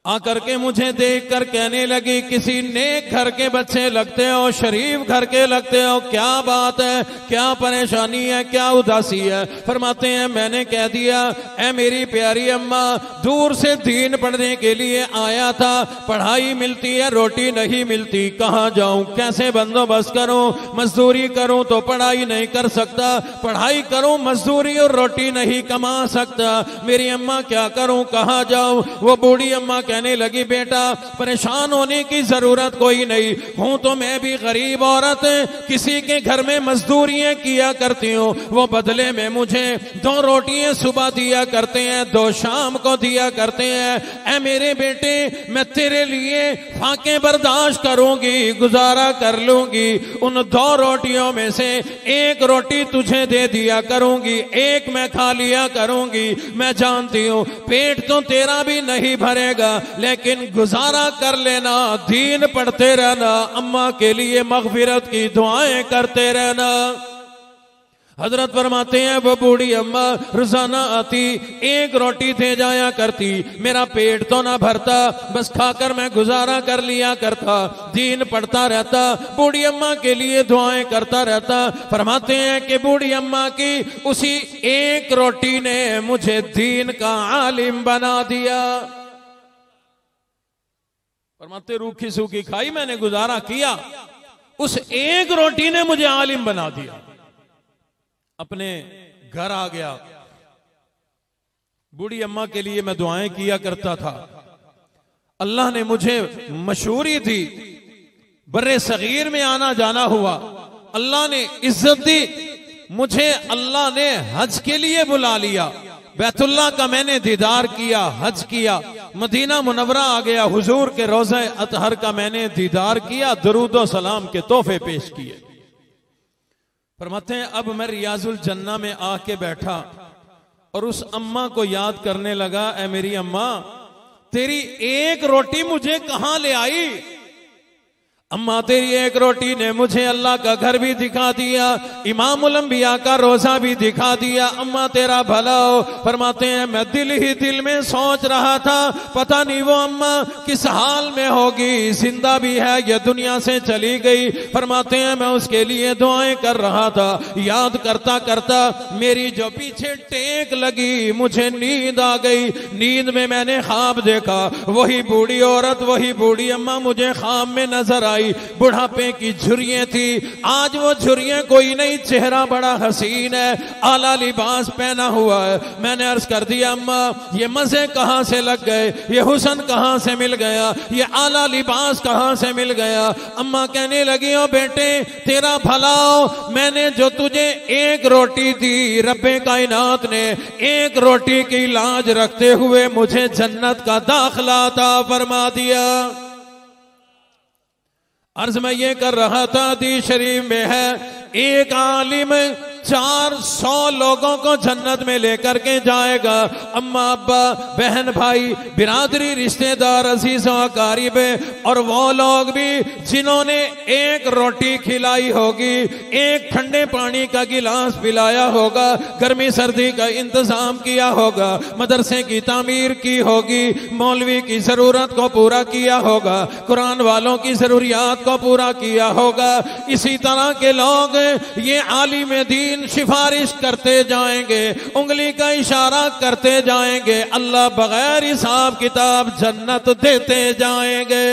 आकर के मुझे देखकर कहने लगी किसी नेक घर के बच्चे लगते हो, शरीफ घर के लगते हो, क्या बात है, क्या परेशानी है, क्या उदासी है। फरमाते हैं मैंने कह दिया ऐ मेरी प्यारी अम्मा, दूर से दीन पढ़ने के लिए आया था, पढ़ाई मिलती है, रोटी नहीं मिलती, कहां जाऊं, कैसे बंदोबस्त करूं, मजदूरी करूं तो पढ़ाई नहीं कर सकता, पढ़ाई करूं मजदूरी और रोटी नहीं कमा सकता, मेरी अम्मा क्या करूं, कहां जाऊं। वो बूढ़ी अम्मा कहने लगी बेटा परेशान होने की जरूरत कोई नहीं, हूं तो मैं भी गरीब औरत, किसी के घर में मजदूरियां किया करती हूं, वो बदले में मुझे 2 रोटियां सुबह दिया करते हैं, 2 शाम को दिया करते हैं। ऐ मेरे बेटे मैं तेरे लिए फाके बर्दाश्त करूंगी, गुजारा कर लूंगी, उन 2 रोटियों में से 1 रोटी तुझे दे दिया करूंगी, 1 मैं खा लिया करूंगी। मैं जानती हूं पेट तो तेरा भी नहीं भरेगा, लेकिन गुजारा कर लेना, दीन पढ़ते रहना, अम्मा के लिए मगफिरत की दुआएं करते रहना। हजरत फरमाते हैं वो बूढ़ी अम्मा रोजाना आती, एक रोटी दे जाया करती, मेरा पेट तो ना भरता, बस खाकर मैं गुजारा कर लिया करता, दीन पढ़ता रहता, बूढ़ी अम्मा के लिए दुआएं करता रहता। फरमाते हैं कि बूढ़ी अम्मा की उसी एक रोटी ने मुझे दीन का आलिम बना दिया। फरमाते रूखी सूखी खाई मैंने, गुजारा किया, उस एक रोटी ने मुझे आलिम बना दिया। अपने घर आ गया, बूढ़ी अम्मा के लिए मैं दुआएं किया करता था। अल्लाह ने मुझे मशहूरी दी, बर्रे सगीर में आना जाना हुआ, अल्लाह ने इज्जत दी, मुझे अल्लाह ने हज के लिए बुला लिया। बैतुल्लाह का मैंने दीदार किया, हज किया, मदीना मुनव्वरा आ गया, हुजूर के रोज़े अतहर का मैंने दीदार किया, दरूदो सलाम के तोहफे पेश किए। फरमाते हैं अब मैं रियाजुल जन्ना में आके बैठा और उस अम्मा को याद करने लगा, ऐ मेरी अम्मा तेरी एक रोटी मुझे कहां ले आई? अम्मा तेरी एक रोटी ने मुझे अल्लाह का घर भी दिखा दिया, इमामुल अंबिया का रोजा भी दिखा दिया। अम्मा तेरा भला हो। फरमाते हैं मैं दिल ही दिल में सोच रहा था, पता नहीं वो अम्मा किस हाल में होगी, जिंदा भी है या दुनिया से चली गई। फरमाते हैं मैं उसके लिए दुआएं कर रहा था, याद करता करता मेरी जो पीछे टेक लगी, मुझे नींद आ गई। नींद में मैंने ख्वाब देखा, वही बूढ़ी औरत, वही बूढ़ी अम्मा मुझे ख्वाब में नजर आई। बुढ़ापे की झुर्रियां थी, आज वो झुर्रियां कोई नहीं, चेहरा बड़ा हसीन है, आला लिबास पहना हुआ है। मैंने अर्ज कर दिया अम्मा ये मजे कहां से लग गए, ये हुस्न कहां से मिल गया, ये आला लिबास कहां से मिल गया? अम्मा कहने लगी ओ बेटे तेरा भला हो, मैंने जो तुझे एक रोटी दी, रब्बे कायनात ने एक रोटी की लाज रखते हुए मुझे जन्नत का दाखिला अता फरमा दिया। अर्ज मैं ये कर रहा था, हदीस शरीफ में है एक आलिम 400 लोगों को जन्नत में लेकर के जाएगा। अम्मा अब्बा बहन भाई बिरादरी रिश्तेदार अजीज अकारीब, और वो लोग भी जिन्होंने एक रोटी खिलाई होगी, एक ठंडे पानी का गिलास पिलाया होगा, गर्मी सर्दी का इंतजाम किया होगा, मदरसे की तामीर की होगी, मौलवी की जरूरत को पूरा किया होगा, कुरान वालों की जरूरियात को पूरा किया होगा। इसी तरह के लोग ये आलिम दीन सिफारिश करते जाएंगे, उंगली का इशारा करते जाएंगे, अल्लाह बगैर हिसाब किताब जन्नत देते जाएंगे।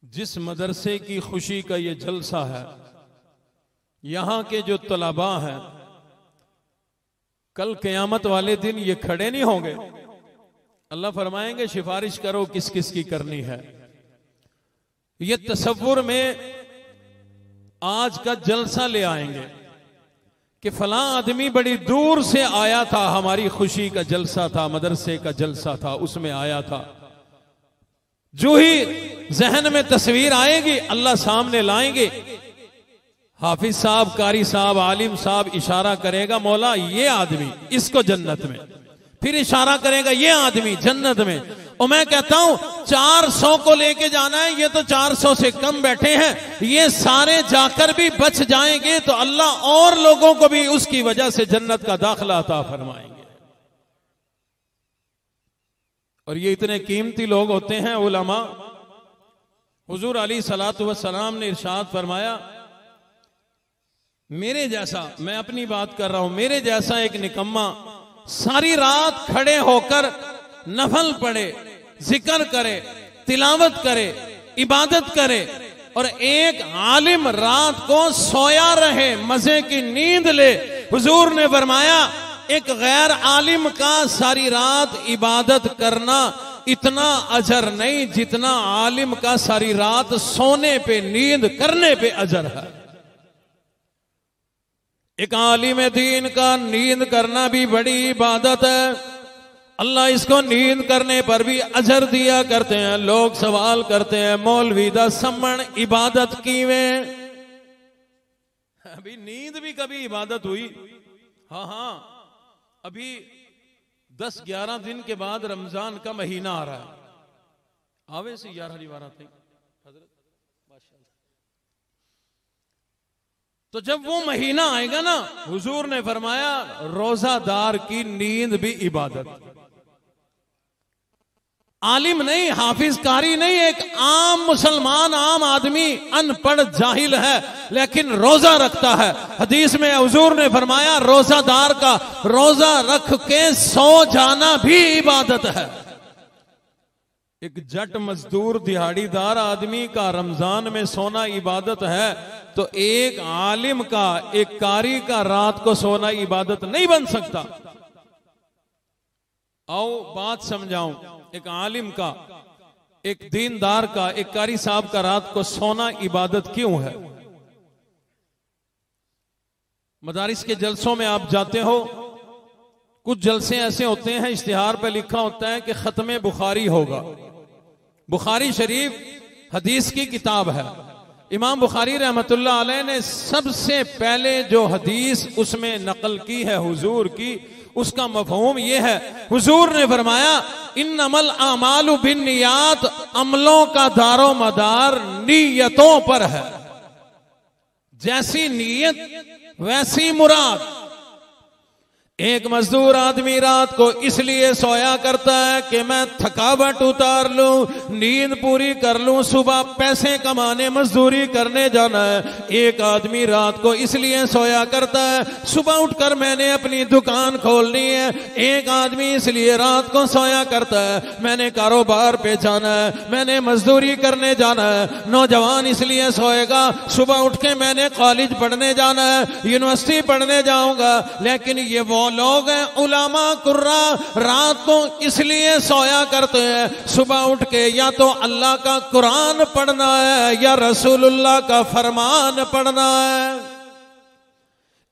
जिस मदरसे की खुशी का ये जलसा है, यहां के जो तलबा हैं, कल क़यामत वाले दिन ये खड़े नहीं होंगे, अल्लाह फरमाएंगे सिफारिश करो किस किस की करनी है। ये तसव्वुर में आज का जलसा ले आएंगे कि फलां आदमी बड़ी दूर से आया था, हमारी खुशी का जलसा था, मदरसे का जलसा था, उसमें आया था। जो ही जहन में तस्वीर आएगी अल्लाह सामने लाएंगे, हाफिज साहब, कारी साहब, आलिम साहब इशारा करेगा मौला ये आदमी, इसको जन्नत में, फिर इशारा करेगा ये आदमी जन्नत में। और मैं कहता हूं 400 को लेके जाना है, ये तो 400 से कम बैठे हैं, ये सारे जाकर भी बच जाएंगे तो अल्लाह और लोगों को भी उसकी वजह से जन्नत का दाखिला अता फरमाएंगे। और ये इतने कीमती लोग होते हैं उलमा। हुजूर अली सलातु व सलाम ने इरशाद फरमाया, मेरे जैसा, मैं अपनी बात कर रहा हूं, मेरे जैसा एक निकम्मा सारी रात खड़े होकर नफल पढ़े, जिक्र करे, तिलावत करे, इबादत करे, और एक आलिम रात को सोया रहे, मजे की नींद ले। हुजूर ने फरमाया एक गैर आलिम का सारी रात इबादत करना इतना अजर नहीं जितना आलिम का सारी रात सोने पे, नींद करने पे अजर है। एक आलिम दीन का नींद करना भी बड़ी इबादत है, अल्लाह इसको नींद करने पर भी अजर दिया करते हैं। लोग सवाल करते हैं मौलवी दा सम्मन इबादत कीवें? अभी नींद भी कभी इबादत हुई? हाँ हाँ, अभी 10-11 दिन के बाद रमजान का महीना आ रहा है, आवे से 11 थे हजरत तो जब वो महीना आएगा ना, हुजूर ने फरमाया रोजादार की नींद भी इबादत। आलिम नहीं, हाफिज कारी नहीं, एक आम मुसलमान, आम आदमी, अनपढ़ जाहिल है लेकिन रोजा रखता है। हदीस में हुजूर ने फरमाया रोजादार का रोजा रख के सो जाना भी इबादत है। एक जट मजदूर दिहाड़ीदार आदमी का रमजान में सोना इबादत है, तो एक आलिम का, एक कारी का रात को सोना इबादत नहीं बन सकता। आओ बात समझाऊं। एक आलिम का, एक दीनदार का, एक कारी साहब का रात को सोना इबादत क्यों है? मदारिस के जलसों में आप जाते हो, कुछ जलसे ऐसे होते हैं इश्तिहार पे लिखा होता है कि खत्मे बुखारी होगा। बुखारी शरीफ हदीस की किताब है। इमाम बुखारी रहमतुल्लाह अलैह ने सबसे पहले जो हदीस उसमें नकल की है हुजूर की, उसका मफहूम यह है, हुजूर ने फरमाया इन्नमल आमालु बिन्नियात, अमलों का दारो मदार नीयतों पर है। जैसी नीयत वैसी मुराद। एक मजदूर आदमी रात को इसलिए सोया करता है कि मैं थकावट उतार लूं, नींद पूरी कर लूं, सुबह पैसे कमाने मजदूरी करने जाना है। एक आदमी रात को इसलिए सोया करता है सुबह उठकर मैंने अपनी दुकान खोलनी है। एक आदमी इसलिए रात को सोया करता है मैंने कारोबार पे जाना है, मैंने मजदूरी करने जाना है। नौजवान इसलिए सोएगा सुबह उठ के मैंने कॉलेज पढ़ने जाना है, यूनिवर्सिटी पढ़ने जाऊंगा। लेकिन ये वो लोग हैं उलामा कुर्रा, रात को इसलिए सोया करते हैं सुबह उठ के या तो अल्लाह का कुरान पढ़ना है या रसूलुल्लाह का फरमान पढ़ना है।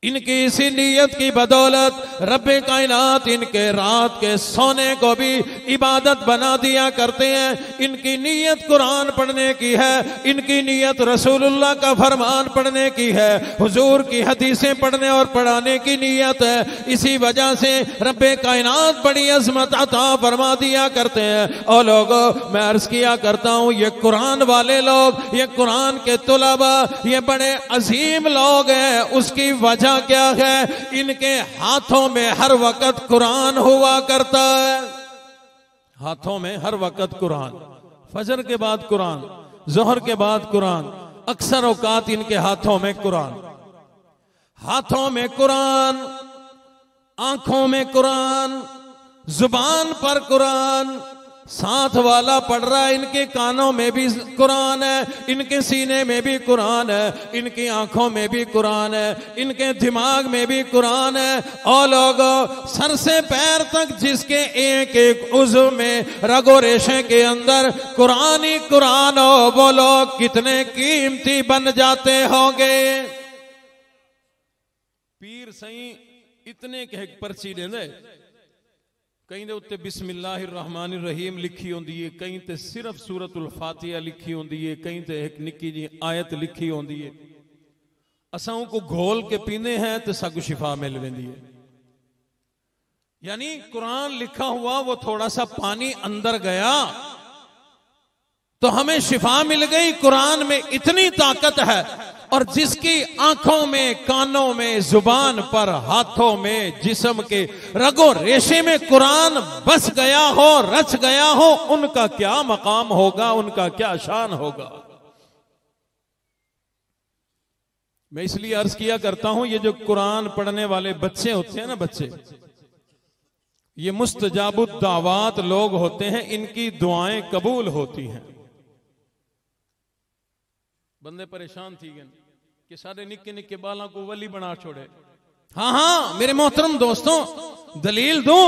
इनकी इसी नीयत की बदौलत रब्बे कायनात इनके रात के सोने को भी इबादत बना दिया करते हैं। इनकी नीयत कुरान पढ़ने की है, इनकी नीयत रसूलुल्लाह का फरमान पढ़ने की है, हुजूर की हदीसें पढ़ने और पढ़ाने की नीयत है। इसी वजह से रब्बे कायनात बड़ी अजमत अता फरमा दिया करते हैं। और लोगों, मैं अर्ज किया करता हूं, ये कुरान वाले लोग, ये कुरान के तुलबा, ये बड़े अजीम लोग हैं। उसकी वजह क्या है? इनके हाथों में हर वक्त कुरान हुआ करता है। हाथों में हर वक्त कुरान, फजर के बाद कुरान, जोहर के बाद कुरान, अक्सर औकात इनके हाथों में कुरान। हाथों में कुरान, आंखों में कुरान, जुबान पर कुरान, साथ वाला पढ़ रहा है, इनके कानों में भी कुरान है, इनके सीने में भी कुरान है, इनकी आंखों में भी कुरान है, इनके दिमाग में भी कुरान है। और लोगों, सर से पैर तक जिसके एक एक उज़्व में रगो रेशे के अंदर कुरान ही कुरान हो, वो लोग कितने कीमती बन जाते होंगे। पीर सही इतने के पर्ची देंदे, कहीं दे उत्ते बिस्मिल्लाहिर्रहमानिर्रहीम लिखी होंदी है, कहीं ते सिर्फ सूरतुल फातिहा लिखी होंदी है, कहीं ते एक निक्की जी आयत लिखी होंदी है। असां को घोल के पीने हैं तो साकू शिफा मिल वेंदी है। यानी कुरान लिखा हुआ वो थोड़ा सा पानी अंदर गया तो हमें शिफा मिल गई। कुरान में इतनी ताकत है। और जिसकी आंखों में, कानों में, जुबान पर, हाथों में, जिस्म के रगो रेशे में कुरान बस गया हो, रच गया हो, उनका क्या मकाम होगा, उनका क्या शान होगा। मैं इसलिए अर्ज किया करता हूं, ये जो कुरान पढ़ने वाले बच्चे होते हैं ना, बच्चे, ये मुस्तजाबुद दावात लोग होते हैं, इनकी दुआएं कबूल होती हैं। बंदे परेशान थी गए कि सारे निक्के निक्के बालों को वली बना छोड़े। हाँ हाँ मेरे मोहतरम दोस्तों, दलील दूं,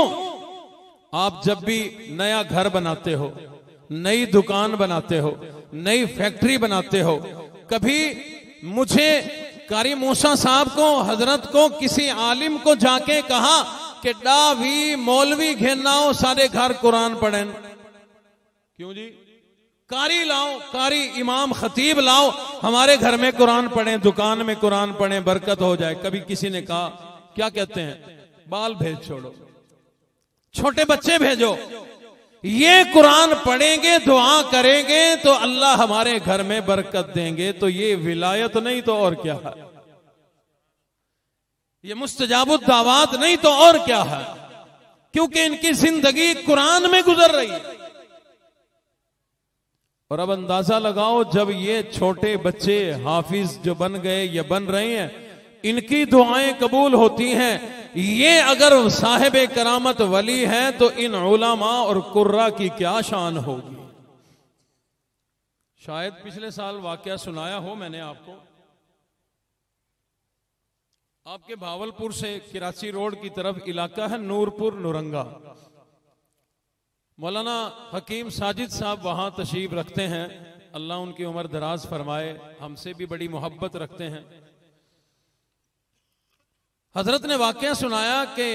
आप जब भी नया घर बनाते हो, नई दुकान बनाते हो, नई फैक्ट्री बनाते हो, कभी मुझे कारी मूसा साहब को, हजरत को, किसी आलिम को जाके कहा कि डावी मौलवी घेनाओ सारे घर कुरान पढ़ें? क्यों जी? कारी लाओ, कारी इमाम खतीब लाओ, हमारे घर में कुरान पढ़ें, दुकान में कुरान पढ़ें, बरकत हो जाए। कभी किसी ने कहा, क्या कहते हैं, बाल भेज छोड़ो, छोटे बच्चे भेजो, ये कुरान पढ़ेंगे, दुआ करेंगे तो अल्लाह हमारे घर में बरकत देंगे। तो ये विलायत नहीं तो और क्या है? ये मुस्तजाबुद दावात नहीं तो और क्या है, क्योंकि इनकी जिंदगी कुरान में गुजर रही है। और अब अंदाजा लगाओ, जब ये छोटे बच्चे हाफिज जो बन गए या बन रहे हैं, इनकी दुआएं कबूल होती हैं, ये अगर साहिब करामत वली हैं तो इन उलमा और कुर्रा की क्या शान होगी। शायद पिछले साल वाकया सुनाया हो मैंने आपको, आपके भावलपुर से कराची रोड की तरफ इलाका है नूरपुर नुरंगा। मौलाना हकीम साजिद साहब वहां तशरीफ रखते हैं, अल्लाह उनकी उम्र दराज फरमाए, हमसे भी बड़ी मोहब्बत रखते हैं। हजरत ने वाकया सुनाया कि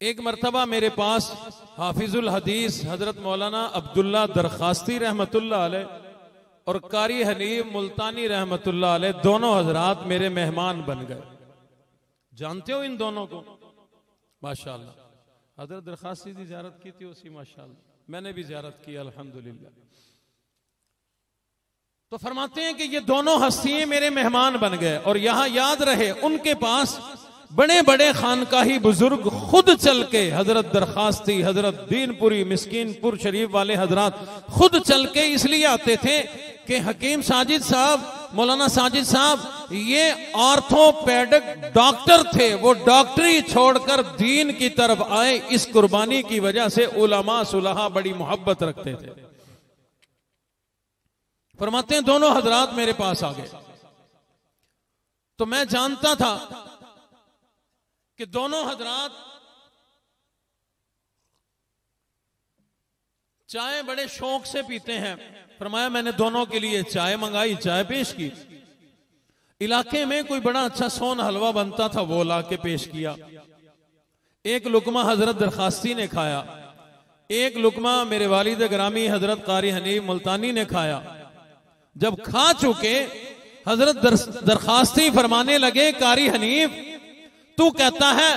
एक मर्तबा मेरे पास हाफिजुल हदीस हजरत मौलाना अब्दुल्ला दरखास्ती रहमतुल्लाह अलैह और कारी हनीफ मुल्तानी रहमतुल्लाह अलैह, दोनों हजरात मेरे मेहमान बन गए। जानते हो इन दोनों को? माशाअल्लाह हजरत दरखास्ती की ज़ियारत की थी उसी, माशाअल्लाह मैंने भी ज़ियारत की अल्हम्दुलिल्लाह। तो फरमाते हैं कि ये दोनों हस्तियां मेरे मेहमान बन गए, और यहां याद रहे उनके पास बड़े बड़े खानकाही बुजुर्ग खुद चल के, हजरत दरखास्ती, हजरत दीनपुरी, मिस्कीनपुर शरीफ वाले हजरात खुद चल के इसलिए आते थे कि हकीम साजिद साहब, मौलाना साजिद साहब ये ऑर्थोपेडिक डॉक्टर थे, वो डॉक्टरी छोड़कर दीन की तरफ आए। इस कुर्बानी की वजह से उलमा सुलहा बड़ी मोहब्बत रखते थे। फरमाते हैं दोनों हजरात मेरे पास आ गए, तो मैं जानता था कि दोनों हजरात चाय बड़े शौक से पीते हैं। फरमाया मैंने दोनों के लिए चाय मंगाई, चाय पेश की। इलाके में कोई बड़ा अच्छा सोन हलवा बनता था, वो ला के पेश किया। एक लुकमा हजरत दरखास्ती ने खाया, एक लुकमा मेरे वालिद ग्रामी हजरत कारी हनीफ मुल्तानी ने खाया। जब खा चुके हजरत दरखास्ती फरमाने लगे, कारी हनीफ तू कहता है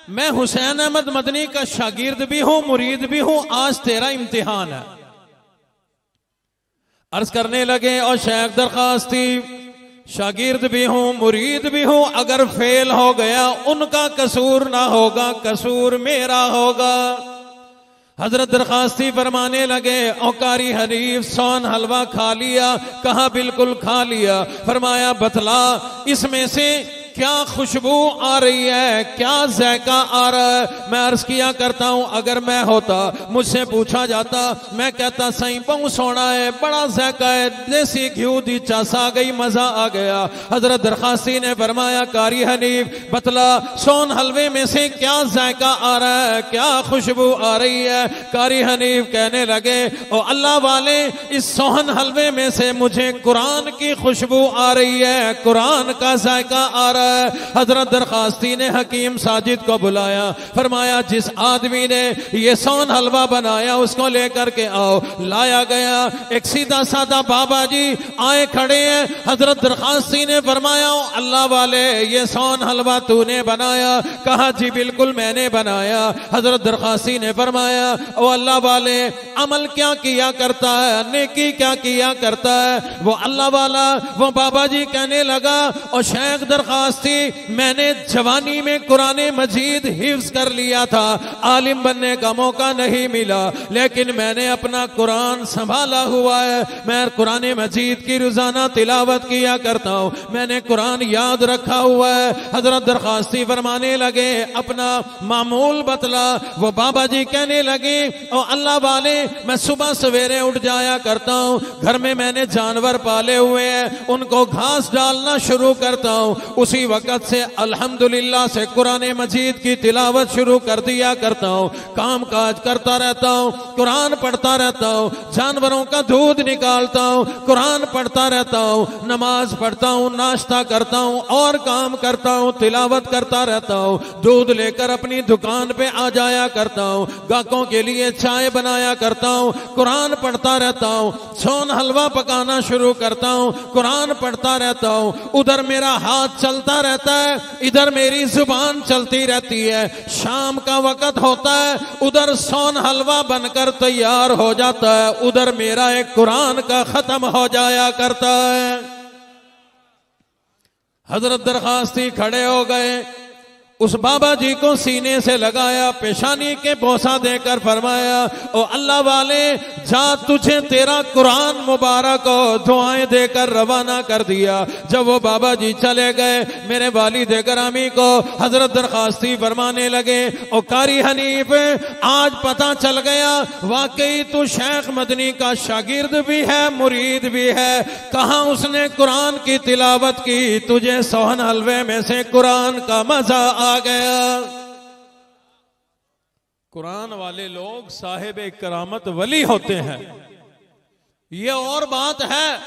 मैं हुसैन अहमद मदनी का शागिर्द भी हूं, मुरीद भी हूं, आज तेरा इम्तिहान है। अर्ज करने लगे, और शेख दरखास्ती शागिर्द भी हूं, मुरीद भी हूं, अगर फेल हो गया उनका कसूर ना होगा, कसूर मेरा होगा। हजरत दरखास्ती फरमाने लगे, औकारी हनीफ सोन हलवा खा लिया? कहा बिल्कुल खा लिया। फरमाया बतला इसमें से क्या खुशबू आ रही है, क्या जायका आ रहा है? मैं अर्ज किया करता हूं, अगर मैं होता मुझसे पूछा जाता, मैं कहता सही बहुत सोना है, बड़ा जायका है, देसी घी दी चास आ गई, मजा आ गया। हजरत दरखास्ती ने फरमाया कारी हनीफ बतला सोन हलवे में से क्या जायका आ रहा है, क्या खुशबू आ रही है? कारी हनीफ कहने लगे, ओ अल्लाह वाले इस सोहन हलवे में से मुझे कुरान की खुशबू आ रही है, कुरान का जायका आ रहा है। हजरत दरखास्ती ने हकीम साजिद को बुलाया, फरमाया जिस आदमी ने ये सोन हलवा बनाया उसको लेकर के आओ। लाया गया, एक सीधा साधा बाबा जी आए खड़े हैं। हजरत दरखास्ती ने फरमाया अल्लाह वाले ये सोन हलवा तूने बनाया? कहा जी बिल्कुल मैंने बनाया। हजरत दरखास्ती ने फरमाया ओ अल्लाह वाले अमल क्या किया करता है, नेकी क्या किया करता है? वो अल्लाह वाला वो बाबा जी कहने लगा, और शेख दरखास्ती मैंने जवानी में कुरान मजीद हिफ्ज कर लिया था, आलिम बनने का मौका नहीं मिला, लेकिन मैंने अपना कुरान संभाला हुआ है। मैं कुरान मजीद की रोजाना तिलावत किया करता हूं, मैंने कुरान याद रखा हुआ है। हजरत दरखास्ती फरमाने लगे अपना मामूल बतला। वो बाबा जी कहने लगे और अल्लाह वाले मैं सुबह सवेरे उठ जाया करता हूं, घर में मैंने जानवर पाले हुए हैं, उनको घास डालना शुरू करता हूं, उसी वक्त से अल्हम्दुलिल्लाह से कुरान मजीद की तिलावत शुरू कर दिया करता हूं, काम काज करता रहता हूं, कुरान पढ़ता रहता हूं, जानवरों का दूध निकालता हूं, कुरान पढ़ता रहता हूं, नमाज पढ़ता हूं, नाश्ता करता हूं और काम करता हूं, तिलावत करता रहता हूं, दूध लेकर अपनी दुकान पे आ जाया करता हूं, गाहकों के लिए चाय बनाया करता हूं, कुरान पढ़ता रहता हूं, सोन हलवा पकाना शुरू करता हूं, कुरान पढ़ता रहता हूं, उधर मेरा हाथ चलता रहता है, इधर मेरी जुबान चलती रहती है। शाम का वक्त होता है, उधर सोन हलवा बनकर तैयार हो जाता है, उधर मेरा एक कुरान का खत्म हो जाया करता है। हजरत दरखास्ती खड़े हो गए, उस बाबा जी को सीने से लगाया, पेशानी के बोसा देकर फरमाया, ओ अल्लाह वाले, जा तुझे तेरा कुरान मुबारक दुआएं देकर रवाना कर दिया। जब वो बाबा जी चले गए, मेरे वालिद गिरामी को हजरत दरखास्ती फरमाने लगे, ओ कारी हनीफ, आज पता चल गया वाकई तू शेख मदनी का शागिर्द भी है, मुरीद भी है। कहाँ उसने कुरान की तिलावत की, तुझे सोहन हलवे में से कुरान का मजा आ गया। कुरान वाले लोग साहिब करामत वली होते हैं। ये और बात है,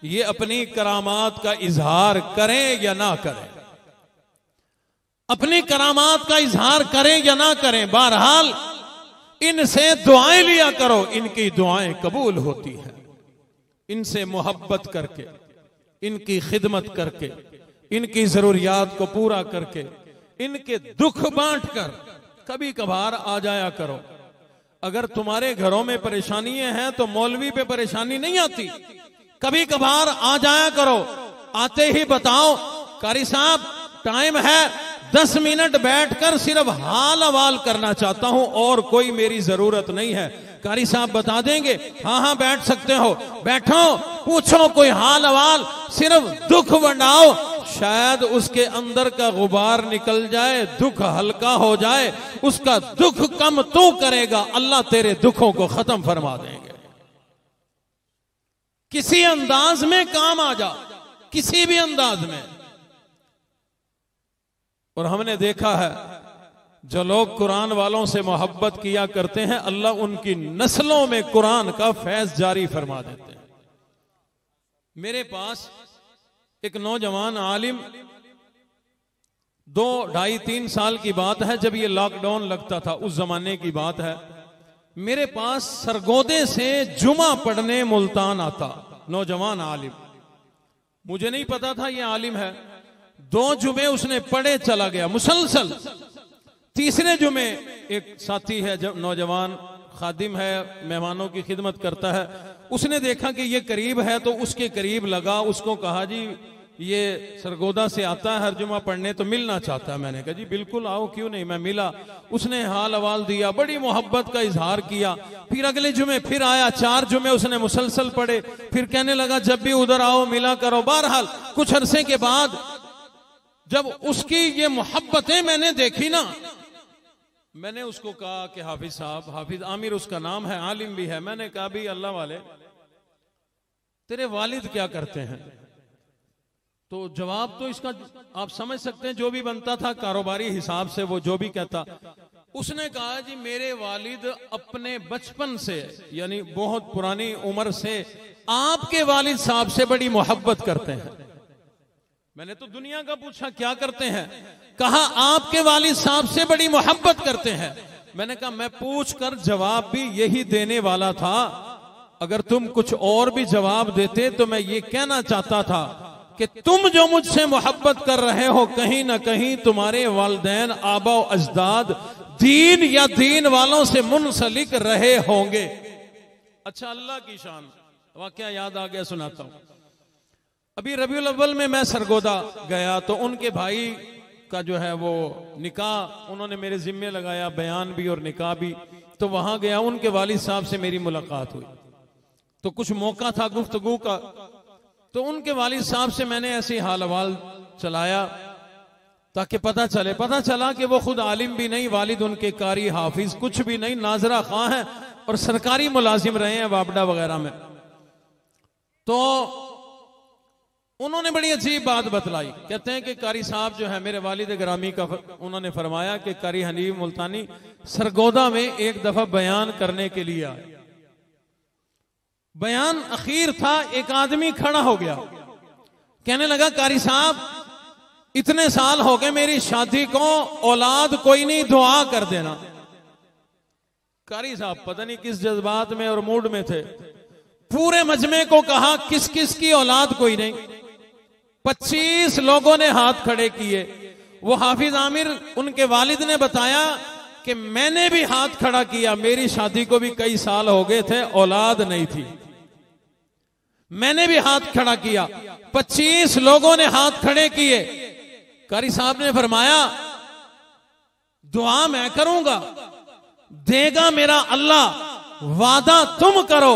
ये अपनी करामात का इजहार करें या ना करें, अपनी करामात का इजहार करें या ना करें, बहरहाल इनसे दुआएं लिया करो, इनकी दुआएं कबूल होती हैं। इनसे मोहब्बत करके, इनकी खिदमत करके, इनकी जरूरियात को पूरा करके, इनके दुख बांटकर कभी कभार आ जाया करो। अगर तुम्हारे घरों में परेशानियां हैं तो मौलवी पे परेशानी नहीं आती, कभी कभार आ जाया करो। आते ही बताओ, कारी साहब टाइम है, 10 मिनट बैठकर सिर्फ हाल अवाल करना चाहता हूं और कोई मेरी जरूरत नहीं है। कारी साहब बता देंगे, हाँ हाँ बैठ सकते हो, बैठो, पूछो कोई हाल अवाल, सिर्फ दुख वंडाओ, शायद उसके अंदर का गुबार निकल जाए, दुख हल्का हो जाए। उसका दुख कम तू करेगा, अल्लाह तेरे दुखों को खत्म फरमा देंगे। किसी अंदाज में काम आ जा, किसी भी अंदाज में। और हमने देखा है, जो लोग कुरान वालों से मोहब्बत किया करते हैं, अल्लाह उनकी नस्लों में कुरान का फैज जारी फरमा देते हैं। मेरे पास एक नौजवान आलिम, 2, 2.5, 3 साल की बात है, जब ये लॉकडाउन लगता था, उस जमाने की बात है, मेरे पास सरगोदे से जुमा पढ़ने मुल्तान आता नौजवान आलिम। मुझे नहीं पता था ये आलिम है। 2 जुमे उसने पढ़े, चला गया मुसलसल। तीसरे जुमे एक साथी है, जब नौजवान खादिम है, मेहमानों की खिदमत करता है, उसने देखा कि ये करीब है तो उसके करीब लगा, उसको कहा जी ये सरगोदा से आता है हर जुमा पढ़ने, तो मिलना चाहता है। मैंने कहा जी बिल्कुल आओ, क्यों नहीं। मैं मिला, उसने हाल अवाल दिया, बड़ी मोहब्बत का इजहार किया। फिर अगले जुमे फिर आया, 4 जुमे उसने मुसलसल पढ़े। फिर कहने लगा जब भी उधर आओ मिला करो। बहरहाल कुछ अरसे के बाद जब उसकी ये मोहब्बतें मैंने देखी ना, मैंने उसको कहा कि हाफिज साहब, हाफिज आमिर उसका नाम है, आलिम भी है। मैंने कहा भी अल्लाह वाले, तेरे वालिद क्या करते हैं? तो जवाब तो इसका आप समझ सकते हैं, जो भी बनता था कारोबारी हिसाब से वो जो भी कहता। उसने कहा जी मेरे वालिद अपने बचपन से, यानी बहुत पुरानी उम्र से आपके वालिद साहब से बड़ी मोहब्बत करते हैं। मैंने तो दुनिया का पूछा क्या करते हैं, कहा आपके वालिद साहब से बड़ी मोहब्बत करते हैं। मैंने कहा मैं पूछ कर जवाब भी यही देने वाला था, अगर तुम कुछ और भी जवाब देते तो मैं ये कहना चाहता था कि तुम जो मुझसे मोहब्बत कर रहे हो, कहीं ना कहीं तुम्हारे वालिदैन आबा अजदाद दीन या दीन वालों से मुंसलिक रहे होंगे। अच्छा, अल्लाह की शान, वाकया याद आ गया, सुनाता हूं। अभी रबीउल अव्वल में मैं सरगोदा गया तो उनके भाई का जो है वो निकाह उन्होंने मेरे जिम्मे लगाया, बयान भी और निकाह भी। तो वहां गया, उनके वालिद साहब से मेरी मुलाकात हुई, तो कुछ मौका था गुफ्तगू का। तो उनके वालिद साहब से मैंने ऐसे हाल अहवाल चलाया ताकि पता चला कि वो खुद आलिम भी नहीं, वालिद उनके कारी हाफिज कुछ भी नहीं, नाजरा खां हैं और सरकारी मुलाजिम रहे हैं वापडा वगैरह में। तो उन्होंने बड़ी अजीब बात बतलाई। कहते हैं कि कारी साहब जो है मेरे वालिद गिरामी का, उन्होंने फरमाया कि कारी हनीफ मुल्तानी सरगोदा में एक दफा बयान करने के लिए आए। बयान अखीर था, एक आदमी खड़ा हो गया, कहने लगा कारी साहब इतने साल हो गए मेरी शादी को, औलाद कोई नहीं, दुआ कर देना। कारी साहब पता नहीं किस जज्बात में और मूड में थे, पूरे मजमे को कहा किस किस की औलाद कोई नहीं। 25 लोगों ने हाथ खड़े किए। वो हाफिज आमिर उनके वालिद ने बताया कि मैंने भी हाथ खड़ा किया, मेरी शादी को भी कई साल हो गए थे, औलाद नहीं थी। मैंने भी हाथ खड़ा किया, 25 लोगों ने हाथ खड़े किए। कारी साहब ने फरमाया दुआ मैं करूंगा, देगा मेरा अल्लाह, वादा तुम करो,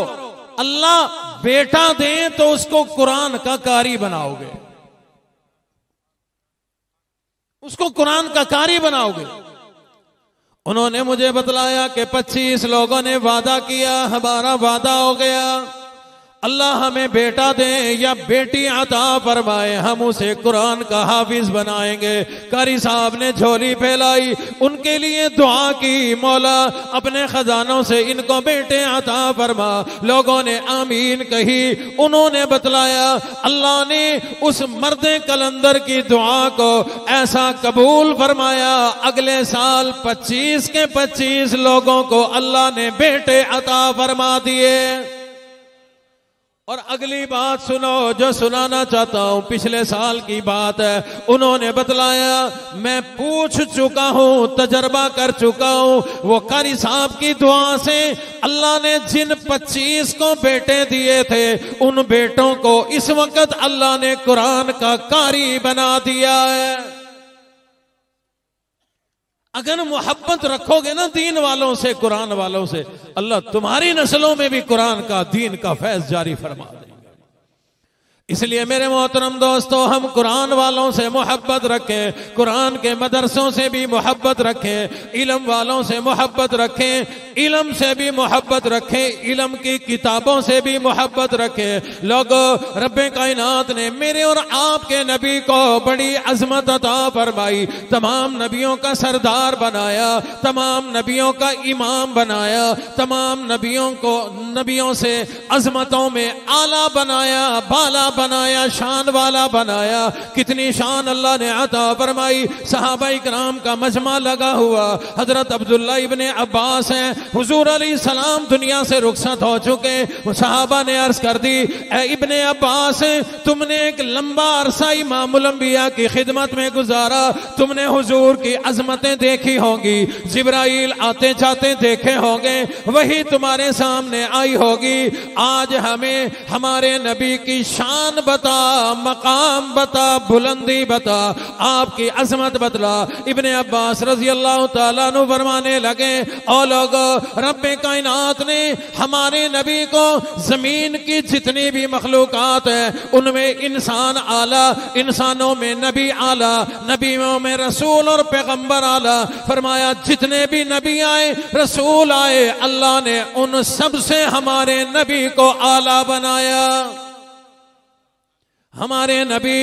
अल्लाह बेटा दे तो उसको कुरान का कारी बनाओगे, उसको कुरान का कारी बनाओगे। उन्होंने मुझे बतलाया कि 25 लोगों ने वादा किया, हमारा वादा हो गया, अल्लाह हमें बेटा दे या बेटी अता फरमाए, हम उसे कुरान का हाफिज बनाएंगे। कारी साहब ने झोली फैलाई, उनके लिए दुआ की, मौला अपने खजानों से इनको बेटे अता फरमा। लोगों ने आमीन कही। उन्होंने बतलाया अल्लाह ने उस मर्दे कलंदर की दुआ को ऐसा कबूल फरमाया, अगले साल 25 के 25 लोगों को अल्लाह ने बेटे अता फरमा दिए। और अगली बात सुनो जो सुनाना चाहता हूं, पिछले साल की बात है। उन्होंने बतलाया मैं पूछ चुका हूं, तजर्बा कर चुका हूं, वो कारी साहब की दुआ से अल्लाह ने जिन 25 को बेटे दिए थे, उन बेटों को इस वक्त अल्लाह ने कुरान का कारी बना दिया है। अगर मोहब्बत रखोगे ना दीन वालों से, कुरान वालों से, अल्लाह तुम्हारी नस्लों में भी कुरान का, दीन का फैज जारी फरमा देंगे। इसलिए मेरे मोहतरम दोस्तों, हम कुरान वालों से मोहब्बत रखें, कुरान के मदरसों से भी मोहब्बत रखें, इल्म वालों से मोहब्बत रखें, इल्म से भी मोहब्बत रखें, इल्म की किताबों से भी मोहब्बत रखें। लोगों, रब्बे कायनात ने मेरे और आपके नबी को बड़ी अजमत अता फरमाई, तमाम नबियों का सरदार बनाया, तमाम नबियों का इमाम बनाया, तमाम नबियों को नबियों से अजमतों में आला बनाया, बाला बनाया, शान वाला बनाया। कितनी शान अल्लाह ने अता फरमाई। सहाबाई कराम का मजमा लगा हुआ। हजरत अब्दुल्ला इब्ने अब्बास हैं, हुजूर अलैहि सलाम दुनिया से रुखसत हो चुके। सहाबा ने अर्ज कर दी, ए इब्ने अब्बास, तुमने एक लंबा अरसा इमामुल अंबिया की खिदमत में गुजारा, तुमने हुजूर की अजमतें देखी होंगी, जिब्राइल आते जाते देखे होंगे, वही तुम्हारे सामने आई होगी। आज हमें हमारे नबी की शान बता, मकाम बता, बुलंदी बता, आपकी अजमत बतला। इब्ने अब्बास रजी अल्लाह ताला अन्हु फरमाने लगे, ओ लोगो, रब्बे कायनात ने हमारे नबी को जमीन की जितनी भी मखलूकात है उनमें इंसान आला, इंसानों में नबी आला, नबियों में रसूल और पैगंबर आला फरमाया। जितने भी नबी आए, रसूल आए, अल्लाह ने उन सब से हमारे नबी को आला बनाया। हमारे नबी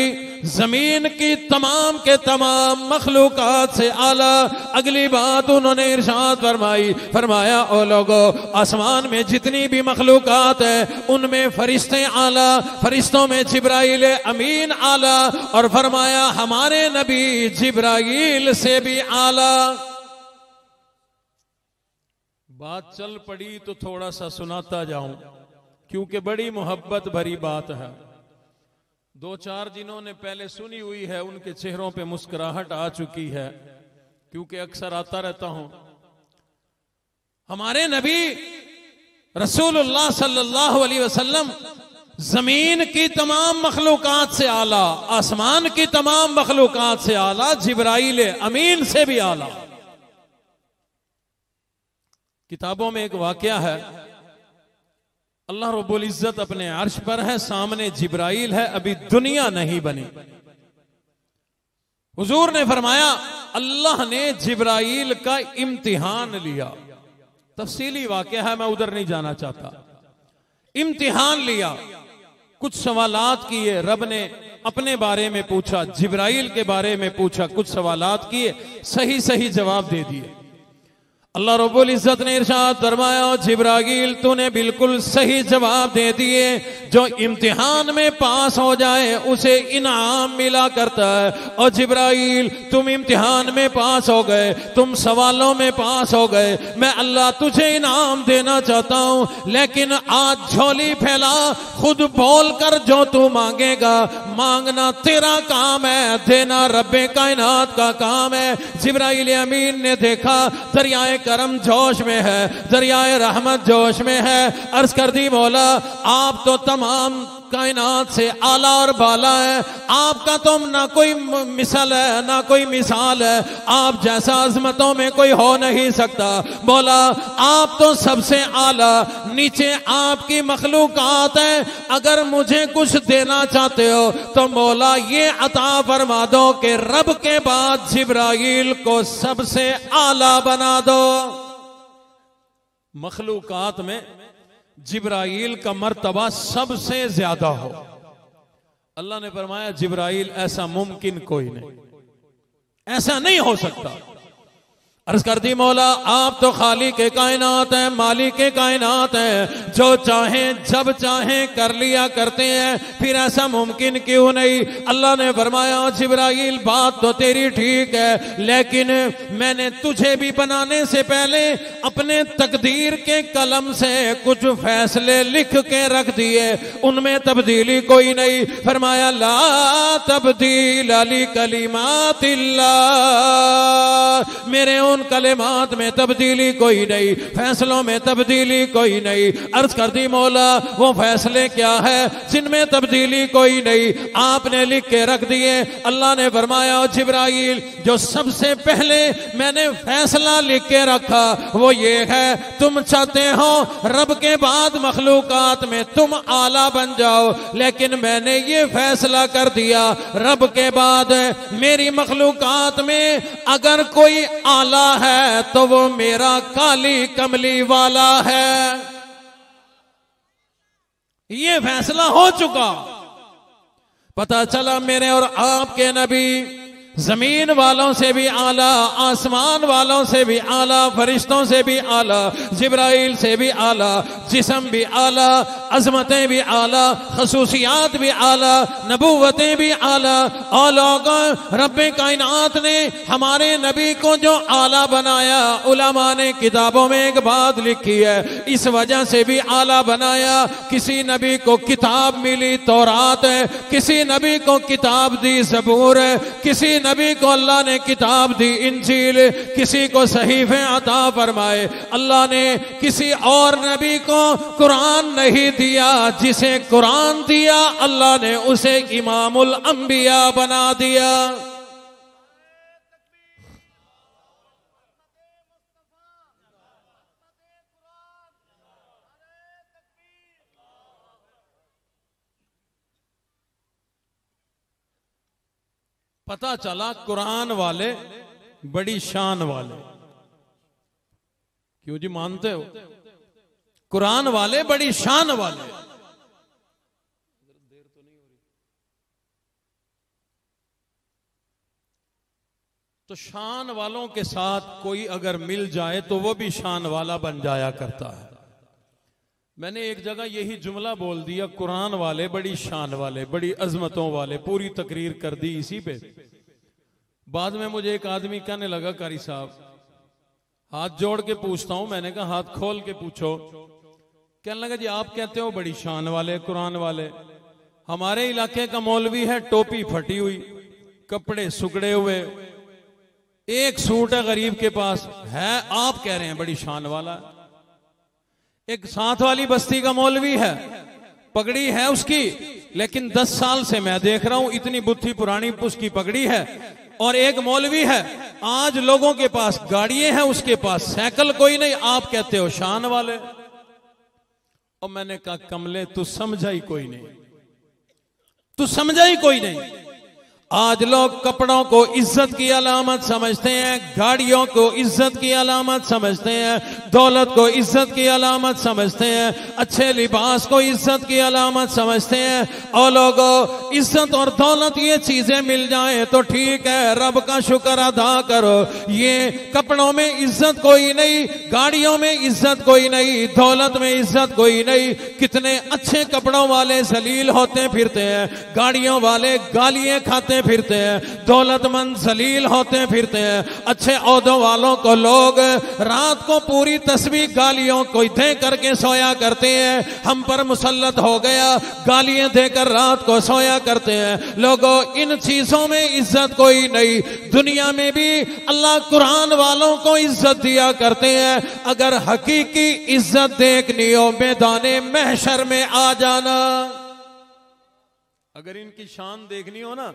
जमीन की तमाम के तमाम मखलूकात से आला। अगली बात उन्होंने इरशाद फरमाई, फरमाया ओ लोगो, आसमान में जितनी भी मखलूकात है उनमें फरिश्ते आला, फरिश्तों में जिब्राइल अमीन आला, और फरमाया हमारे नबी जिब्राइल से भी आला। बात चल पड़ी तो थोड़ा सा सुनाता जाऊं, क्योंकि बड़ी मोहब्बत भरी बात है। 2-4 जिन्होंने पहले सुनी हुई है उनके चेहरों पे मुस्कुराहट आ चुकी है, क्योंकि अक्सर आता रहता हूं। हमारे नबी रसूलुल्लाह सल्लल्लाहु अलैहि वसल्लम जमीन की तमाम मखलूकात से आला, आसमान की तमाम मखलूकात से आला, जिब्राइल अमीन से भी आला। किताबों में एक वाकया है, अल्लाह रब्बुल इज्जत अपने अर्श पर है, सामने जिब्राइल है, अभी दुनिया नहीं बनी। हुजूर ने फरमाया अल्लाह ने जिब्राइल का इम्तिहान लिया। तफसीली वाकया है, मैं उधर नहीं जाना चाहता। इम्तिहान लिया, कुछ सवालात किए, रब ने अपने बारे में पूछा, जिब्राइल के बारे में पूछा, कुछ सवालात किए, सही सही जवाब दे दिए। अल्लाह रब्बुल इज्जत ने इरशाद फरमाया, जिब्राइल तूने बिल्कुल सही जवाब दे दिए, जो इम्तिहान में पास हो जाए उसे इनाम मिला करता है। और जिब्राइल तुम इम्तिहान में पास हो गए, तुम सवालों में पास हो गए, मैं अल्लाह तुझे इनाम देना चाहता हूं, लेकिन आज झोली फैला, खुद बोल कर जो तू मांगेगा, मांगना तेरा काम है, देना रब्बे कायनात का काम है। जिब्राइल अमीन ने देखा दरियाए करम जोश में है, दरियाए रहमत जोश में है। अर्ज कर दी, मौला आप तो तमाम कायनात से आला और बाला है। आपका तो ना कोई मिसल है ना कोई मिसाल है, आप जैसा अजमतों में कोई हो नहीं सकता। बोला आप तो सबसे आला, नीचे आपकी मखलूकात है। अगर मुझे कुछ देना चाहते हो तो मौला ये अता फरमा दो कि रब के बाद जिब्राइल को सबसे आला बना दो। मखलूकात में जिब्राइल का मर्तबा सबसे ज्यादा हो। अल्लाह ने फरमाया जिब्राइल ऐसा मुमकिन कोई नहीं, ऐसा नहीं हो सकता। अर्ज कर दी मौला आप तो खालिक के कायनात हैं, मालिक के कायनात हैं, जो चाहें जब चाहें कर लिया करते हैं, फिर ऐसा मुमकिन क्यों नहीं। अल्लाह ने फरमाया जिब्राइल बात तो तेरी ठीक है, लेकिन मैंने तुझे भी बनाने से पहले अपने तकदीर के कलम से कुछ फैसले लिख के रख दिए, उनमें तब्दीली कोई नहीं। फरमाया ला तब्दील अली कलिमातिल्लाह, मेरे उन कलिमात में तब्दीली कोई नहीं, फैसलों में तब्दीली कोई नहीं। अर्ज कर दी मौला वो फैसले क्या है जिनमें तब्दीली कोई नहीं, आपने लिख के रख दिए। अल्लाह ने फरमाया जिब्राइल जो सबसे पहले मैंने फैसला लिख के रखा वो ये है, तुम चाहते हो रब के बाद मखलूकात में तुम आला बन जाओ, लेकिन मैंने ये फैसला कर दिया रब के बाद मेरी मखलूकात में अगर कोई आला है तो वो मेरा काली कमली वाला है। ये फैसला हो चुका। पता चला मेरे और आपके नबी जमीन वालों से भी आला, आसमान वालों से भी आला, फरिश्तों से भी आला, जिब्राइल से भी आला, जिस्म भी आला, अजमतें भी आला, खसूसियात भी आला, नबूवतें भी आला। और लोगों रब्बे कायनात ने हमारे नबी को जो आला बनाया, उलमा ने किताबों में एक बात लिखी है, इस वजह से भी आला बनाया। किसी नबी को किताब मिली तौरात है, किसी नबी को किताब दी ज़बूर है, किसी नबी को अल्लाह ने किताब दी इंजील, किसी को सहीफे अता फरमाए। अल्लाह ने किसी और नबी को कुरान नहीं दिया, जिसे कुरान दिया अल्लाह ने उसे इमामुल अंबिया बना दिया। पता चला कुरान वाले बड़ी शान वाले। क्यों जी मानते हो? कुरान वाले बड़ी शान वाले। तो शान वालों के साथ कोई अगर मिल जाए तो वो भी शान वाला बन जाया करता है। मैंने एक जगह यही जुमला बोल दिया, कुरान वाले बड़ी शान वाले, बड़ी अजमतों वाले, पूरी तकरीर कर दी इसी पे। बाद में मुझे एक आदमी कहने लगा कारी साहब, हाथ जोड़ के पूछता हूं, मैंने कहा हाथ खोल के पूछो। कहने लगा जी आप कहते हो बड़ी शान वाले कुरान वाले, हमारे इलाके का मौलवी है टोपी फटी हुई, कपड़े सुगड़े हुए, एक सूट है गरीब के पास है, आप कह रहे हैं बड़ी शान वाला। एक साथ वाली बस्ती का मौलवी है, पगड़ी है उसकी, लेकिन 10 साल से मैं देख रहा हूं इतनी बुद्धि पुरानी उसकी पगड़ी है। और एक मौलवी है आज लोगों के पास गाड़ियां हैं, उसके पास साइकिल कोई नहीं, आप कहते हो शान वाले। और मैंने कहा कमले तू समझा ही कोई नहीं, तू समझा ही कोई नहीं। आज लोग कपड़ों को इज्जत की अलामत समझते हैं, गाड़ियों को इज्जत की अलामत समझते हैं, दौलत को इज्जत की अलामत समझते हैं, अच्छे लिबास को इज्जत की अलामत समझते हैं। और लोगों इज्जत और दौलत ये चीजें मिल जाएं तो ठीक है, रब का शुक्र अदा करो। ये कपड़ों में इज्जत कोई नहीं, गाड़ियों में इज्जत कोई नहीं, दौलत में इज्जत कोई नहीं। कितने अच्छे कपड़ों वाले जलील होते फिरते हैं, गाड़ियों वाले गालियां खाते करते फिरते हैं, दौलतमंद जलील होते फिरते हैं, अच्छे ओहदों वालों को लोग रात को पूरी तस्बीह गालियों को दे करके सोया करते हैं। हम पर मुसल्लत हो गया, गालियां देकर रात को सोया करते हैं। लोगों, इन चीजों में इज्जत कोई नहीं। दुनिया में भी अल्लाह कुरान वालों को इज्जत दिया करते हैं। अगर हकीकी इज्जत देखनी हो, मैदाने महशर में आ जाना। अगर इनकी शान देखनी हो ना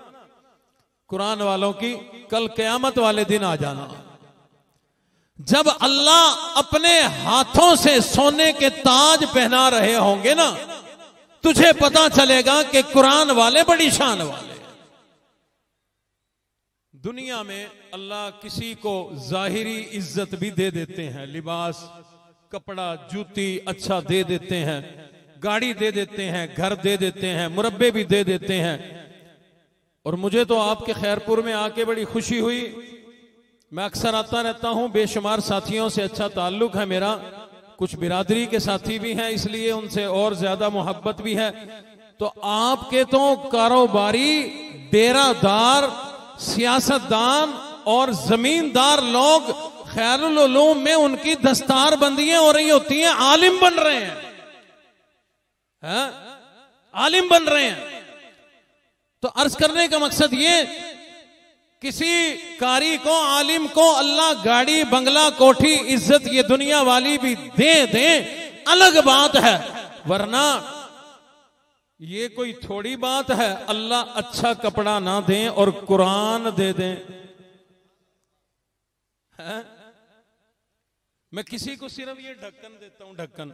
कुरान वालों की, कल क़यामत वाले दिन आ जाना, जब अल्लाह अपने हाथों से सोने के ताज पहना रहे होंगे ना, तुझे पता चलेगा कि कुरान वाले बड़ी शान वाले। दुनिया में अल्लाह किसी को जाहिरी इज्जत भी दे देते हैं, लिबास, कपड़ा, जूती अच्छा दे देते हैं, गाड़ी दे देते हैं, घर दे देते हैं, मुरब्बे भी दे देते हैं। और मुझे तो आपके खैरपुर में आके बड़ी खुशी हुई। मैं अक्सर आता रहता हूं, बेशुमार साथियों से अच्छा ताल्लुक है मेरा, कुछ बिरादरी के साथी भी हैं, इसलिए उनसे और ज्यादा मोहब्बत भी है। तो आपके तो कारोबारी, डेरादार, सियासतदान और जमींदार लोग खैरुल उलूम में उनकी दस्तार बंदियां हो रही होती हैं, आलिम बन रहे हैं, आलिम बन रहे हैं। तो अर्ज करने का मकसद ये, किसी कारी को, आलिम को अल्लाह गाड़ी, बंगला, कोठी, इज्जत ये दुनिया वाली भी दे अलग बात है, वरना ये कोई थोड़ी बात है अल्लाह अच्छा कपड़ा ना दें और कुरान दे दें। मैं किसी को सिर्फ ये ढक्कन देता हूं, ढक्कन,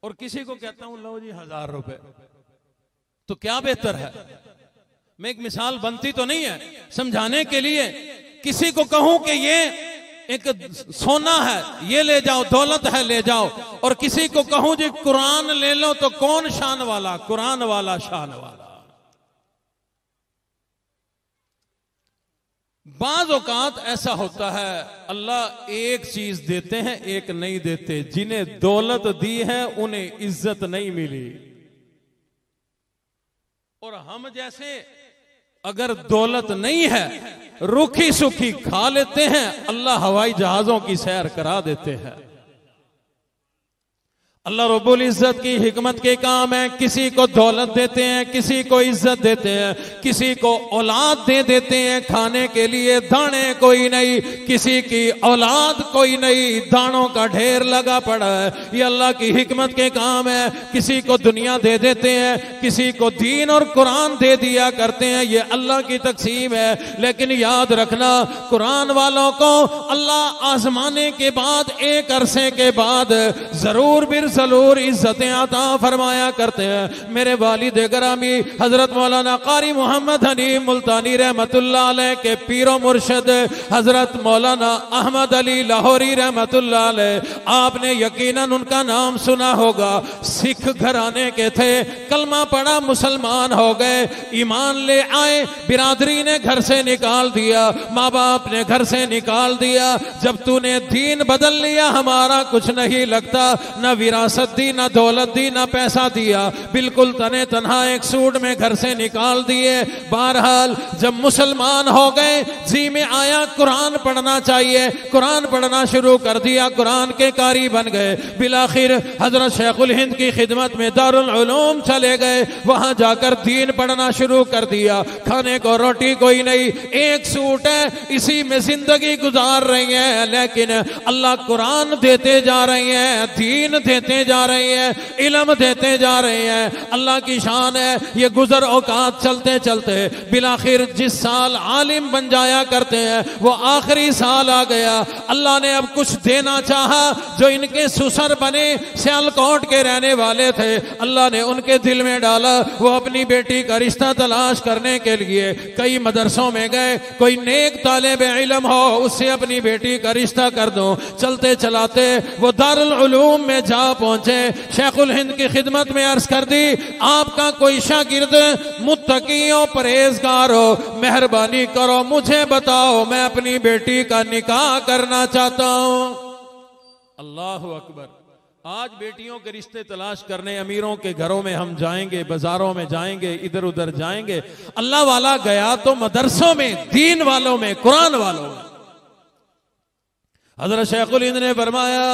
और किसी को कहता हूं लो जी 1000 रुपए, तो क्या बेहतर है? मैं एक मिसाल बनती तो नहीं है, समझाने के लिए किसी को कहूं कि ये एक सोना है, ये ले जाओ, दौलत है ले जाओ, और किसी को कहूं जी कुरान ले लो, तो कौन शान वाला? कुरान वाला शान वाला। बाज़ औकात ऐसा होता है अल्लाह एक चीज देते हैं, एक नहीं देते। जिन्हें दौलत दी है उन्हें इज्जत नहीं मिली, और हम जैसे अगर दौलत नहीं है रूखी सूखी खा लेते हैं, अल्लाह हवाई जहाजों की सैर करा देते हैं। अल्लाह रब्बुल इज्जत की हिकमत के काम है, किसी को दौलत देते हैं, किसी को इज्जत देते हैं, किसी को औलाद दे देते हैं खाने के लिए, दाने कोई नहीं, किसी की औलाद कोई नहीं, दानों का ढेर लगा पड़ा है। ये अल्लाह की हिकमत के काम है। किसी को दुनिया दे देते हैं, किसी को दीन और कुरान दे दिया करते हैं, ये अल्लाह की तकसीम है। लेकिन याद रखना, कुरान वालों को अल्लाह आजमाने के बाद, एक अरसे के बाद जरूर इज्जतें अता फरमाया करते हैं। मेरे वालिद गिरामी हजरत मौलाना कारी मोहम्मद हनीफ मुल्तानी रहमतुल्लाह अलैह के पीरो मुर्शिद हजरत मौलाना अहमद अली लाहौरी रहमतुल्लाह अलैह, आपने यकीनन उनका नाम सुना होगा। सिख घराने के थे, कलमा पढ़ा, मुसलमान हो गए, ईमान ले आए, बिरादरी ने घर से निकाल दिया, माँ बाप ने घर से निकाल दिया। जब तूने दीन बदल लिया, हमारा कुछ नहीं लगता, न विरासत दी, ना दौलत दी, ना पैसा दिया, बिल्कुल तने तन्हा एक सूट में घर से निकाल दिए। बहरहाल जब मुसलमान हो गए, जी में आया कुरान पढ़ना चाहिए, कुरान पढ़ना शुरू कर दिया, कुरान के कारी बन गए। बिलाखिर हजरत शेखुल हिंद की खिदमत में दारुल उलूम चले गए, वहां जाकर दीन पढ़ना शुरू कर दिया। खाने को रोटी कोई नहीं, एक सूट है, इसी में जिंदगी गुजार रही है, लेकिन अल्लाह कुरान देते जा रही है, दीन देते जा रहे हैं, इल्म देते जा रहे हैं। अल्लाह की शान है। ये गुजर औकात चलते चलते बिलाखिर जिस साल आलिम बन जाया करते हैं, वो आखिरी साल आ गया। अल्लाह ने अब कुछ देना चाहा। जो इनके सुसर बने सियालकोट के रहने वाले थे, अल्लाह ने उनके दिल में डाला, वो अपनी बेटी का रिश्ता तलाश करने के लिए कई मदरसों में गए। कोई नेक तालिब इल्म हो, उससे अपनी बेटी का रिश्ता कर दो। चलते चलाते वो दारुल उलूम में जा पहुंचे। शेखुल हिंद की खिदमत में अर्ज कर दी, आपका कोई शागिर्द मुत्तकी हो, परहेजगार हो, मेहरबानी करो, मुझे बताओ, मैं अपनी बेटी का निकाह करना चाहता हूं। अल्लाह अकबर। आज बेटियों के रिश्ते तलाश करने अमीरों के घरों में हम जाएंगे, बाजारों में जाएंगे, इधर उधर जाएंगे। अल्लाह वाला गया तो मदरसों में, दीन वालों में, कुरान वालों में। हज़रत शेखुल हिंद ने फरमाया,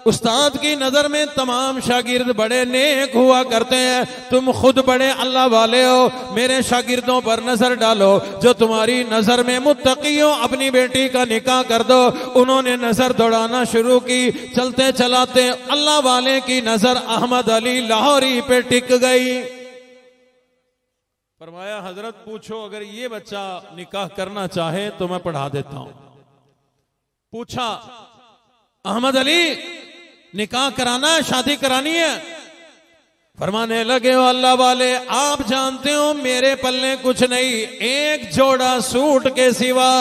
उस्ताद की नजर में तमाम शागिर्द बड़े नेक हुआ करते हैं, तुम खुद बड़े अल्लाह वाले हो, मेरे शागिर्दों पर नजर डालो, जो तुम्हारी नजर में मुत्तकी हो, अपनी बेटी का निकाह कर दो। उन्होंने नजर दौड़ाना शुरू की, चलते चलाते अल्लाह वाले की नजर अहमद अली लाहौरी पे टिक गई। फरमाया, हजरत पूछो, अगर ये बच्चा निकाह करना चाहे तो मैं पढ़ा देता हूं। पूछा, अहमद अली निकाह कराना है, शादी करानी है? फरमाने लगे, हो अल्लाह वाले, आप जानते हो मेरे पल्ले कुछ नहीं, एक जोड़ा सूट के सिवा।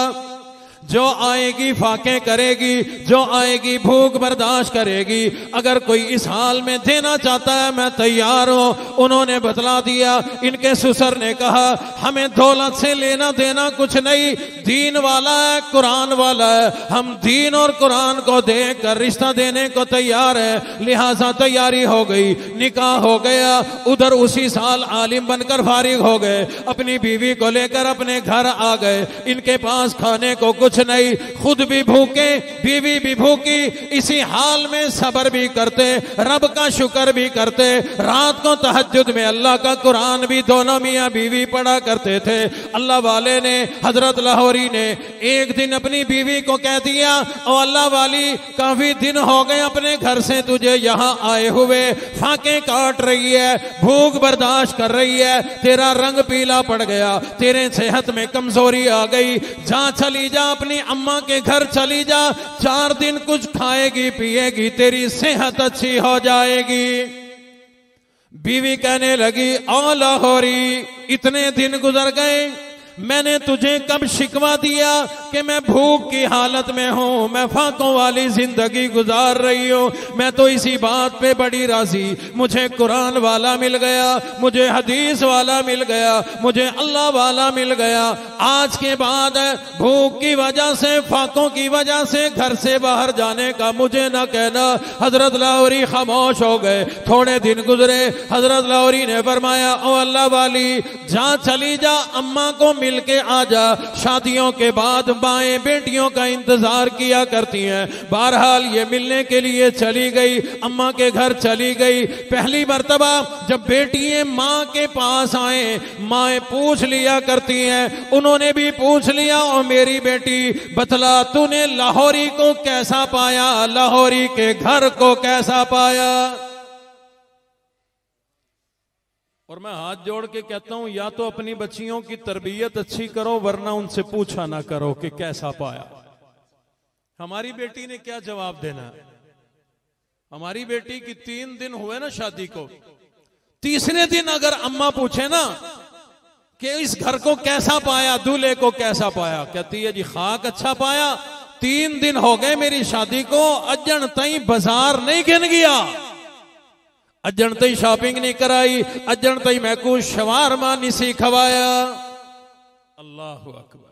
जो आएगी फाके करेगी, जो आएगी भूख बर्दाश्त करेगी। अगर कोई इस हाल में देना चाहता है मैं तैयार हूं। उन्होंने बतला दिया। इनके ससुर ने कहा, हमें दौलत से लेना देना कुछ नहीं, दीन वाला है, कुरान वाला है, हम दीन और कुरान को देखकर रिश्ता देने को तैयार है। लिहाजा तैयारी हो गई, निकाह हो गया। उधर उसी साल आलिम बनकर फारिग हो गए, अपनी बीवी को लेकर अपने घर आ गए। इनके पास खाने को कुछ नहीं, खुद भी भूखे, बीवी भी भूखी। इसी हाल में सब्र भी करते, रब का शुक्र भी करते। रात को तहज्जुद में अल्लाह का कुरान भी दोनों मियां बीवी पढ़ा करते थे। अल्लाह वाले ने, हजरत लाहौरी ने एक दिन अपनी बीवी को कह दिया, ओ अल्लाह वाली, काफी दिन हो गए अपने घर से तुझे यहां आए हुए, फाके काट रही है, भूख बर्दाश्त कर रही है, तेरा रंग पीला पड़ गया, तेरे सेहत में कमजोरी आ गई, जा चली जा, अपनी अम्मा के घर चली जा, 4 दिन कुछ खाएगी पिएगी, तेरी सेहत अच्छी हो जाएगी। बीवी कहने लगी, ओ लाहौरी, इतने दिन गुजर गए, मैंने तुझे कब शिकवा दिया कि मैं भूख की हालत में हूं, मैं फाकों वाली जिंदगी गुजार रही हूं। मैं तो इसी बात पे बड़ी राजी, मुझे कुरान वाला मिल गया, मुझे हदीस वाला मिल गया, मुझे अल्लाह वाला मिल गया। आज के बाद भूख की वजह से, फाकों की वजह से घर से बाहर जाने का मुझे ना कहना। हजरत लाहौरी खामोश हो गए। थोड़े दिन गुजरे, हजरत लाहौरी ने फरमाया, ओ अल्लाह वाली, जा चली जा, अम्मा को मिल के आ जा। शादियों के बाद माएं बेटियों का इंतजार किया करती हैं। बहरहाल ये मिलने के लिए चली गई, अम्मा के घर चली गई। पहली मर्तबा जब बेटियां माँ के पास आए, माएं पूछ लिया करती हैं। उन्होंने भी पूछ लिया, और मेरी बेटी बतला, तूने लाहौरी को कैसा पाया, लाहौरी के घर को कैसा पाया? और मैं हाथ जोड़ के कहता हूं, या तो अपनी बच्चियों की तरबियत अच्छी करो, वरना उनसे पूछा ना करो कि कैसा पाया। हमारी बेटी ने क्या जवाब देना? हमारी बेटी की 3 दिन हुए ना शादी को, तीसरे दिन अगर अम्मा पूछे ना कि इस घर को कैसा पाया, दूल्हे को कैसा पाया, कहती है जी खाक अच्छा पाया। 3 दिन हो गए मेरी शादी को, अजन तई बाजार नहीं गिन गया, अजन तई शॉपिंग नहीं कराई, अजन तई मैं कुछ शवारमा नहीं सी खवाया। अल्लाह अकबर।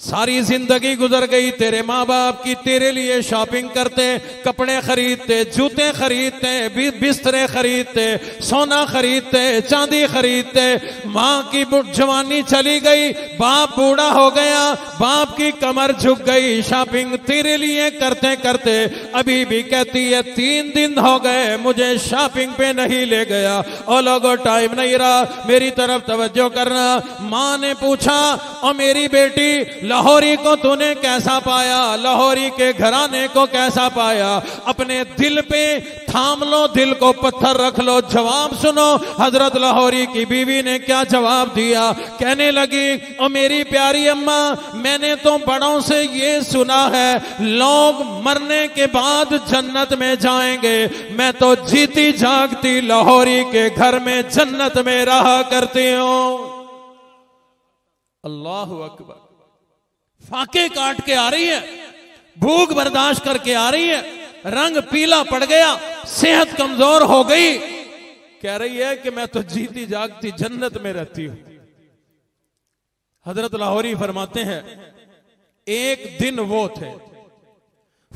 सारी जिंदगी गुजर गई तेरे माँ बाप की, तेरे लिए शॉपिंग करते, कपड़े खरीदते, जूते खरीदते, बिस्तरे खरीदते, सोना खरीदते, चांदी खरीदते। माँ की जवानी चली गई, बाप बूढ़ा हो गया, बाप की कमर झुक गई। शॉपिंग तेरे लिए करते करते अभी भी कहती है 3 दिन हो गए मुझे शॉपिंग पे नहीं ले गया। और लोगों टाइम नहीं रहा, मेरी तरफ तवज्जो करना। माँ ने पूछा, और मेरी बेटी लाहौरी को तूने कैसा पाया, लाहौरी के घराने को कैसा पाया? अपने दिल पे थाम लो, दिल को पत्थर रख लो, जवाब सुनो। हजरत लाहौरी की बीवी ने क्या जवाब दिया? कहने लगी, और मेरी प्यारी अम्मा, मैंने तो बड़ों से ये सुना है लोग मरने के बाद जन्नत में जाएंगे, मैं तो जीती जागती लाहौरी के घर में जन्नत में रहा करती हूं। अल्लाह अकबर। फाके काट के आ रही है, भूख बर्दाश्त करके आ रही है, रंग पीला पड़ गया, सेहत कमजोर हो गई, कह रही है कि मैं तो जीती जागती जन्नत में रहती हूं। हजरत लाहौरी फरमाते हैं, एक दिन वो थे,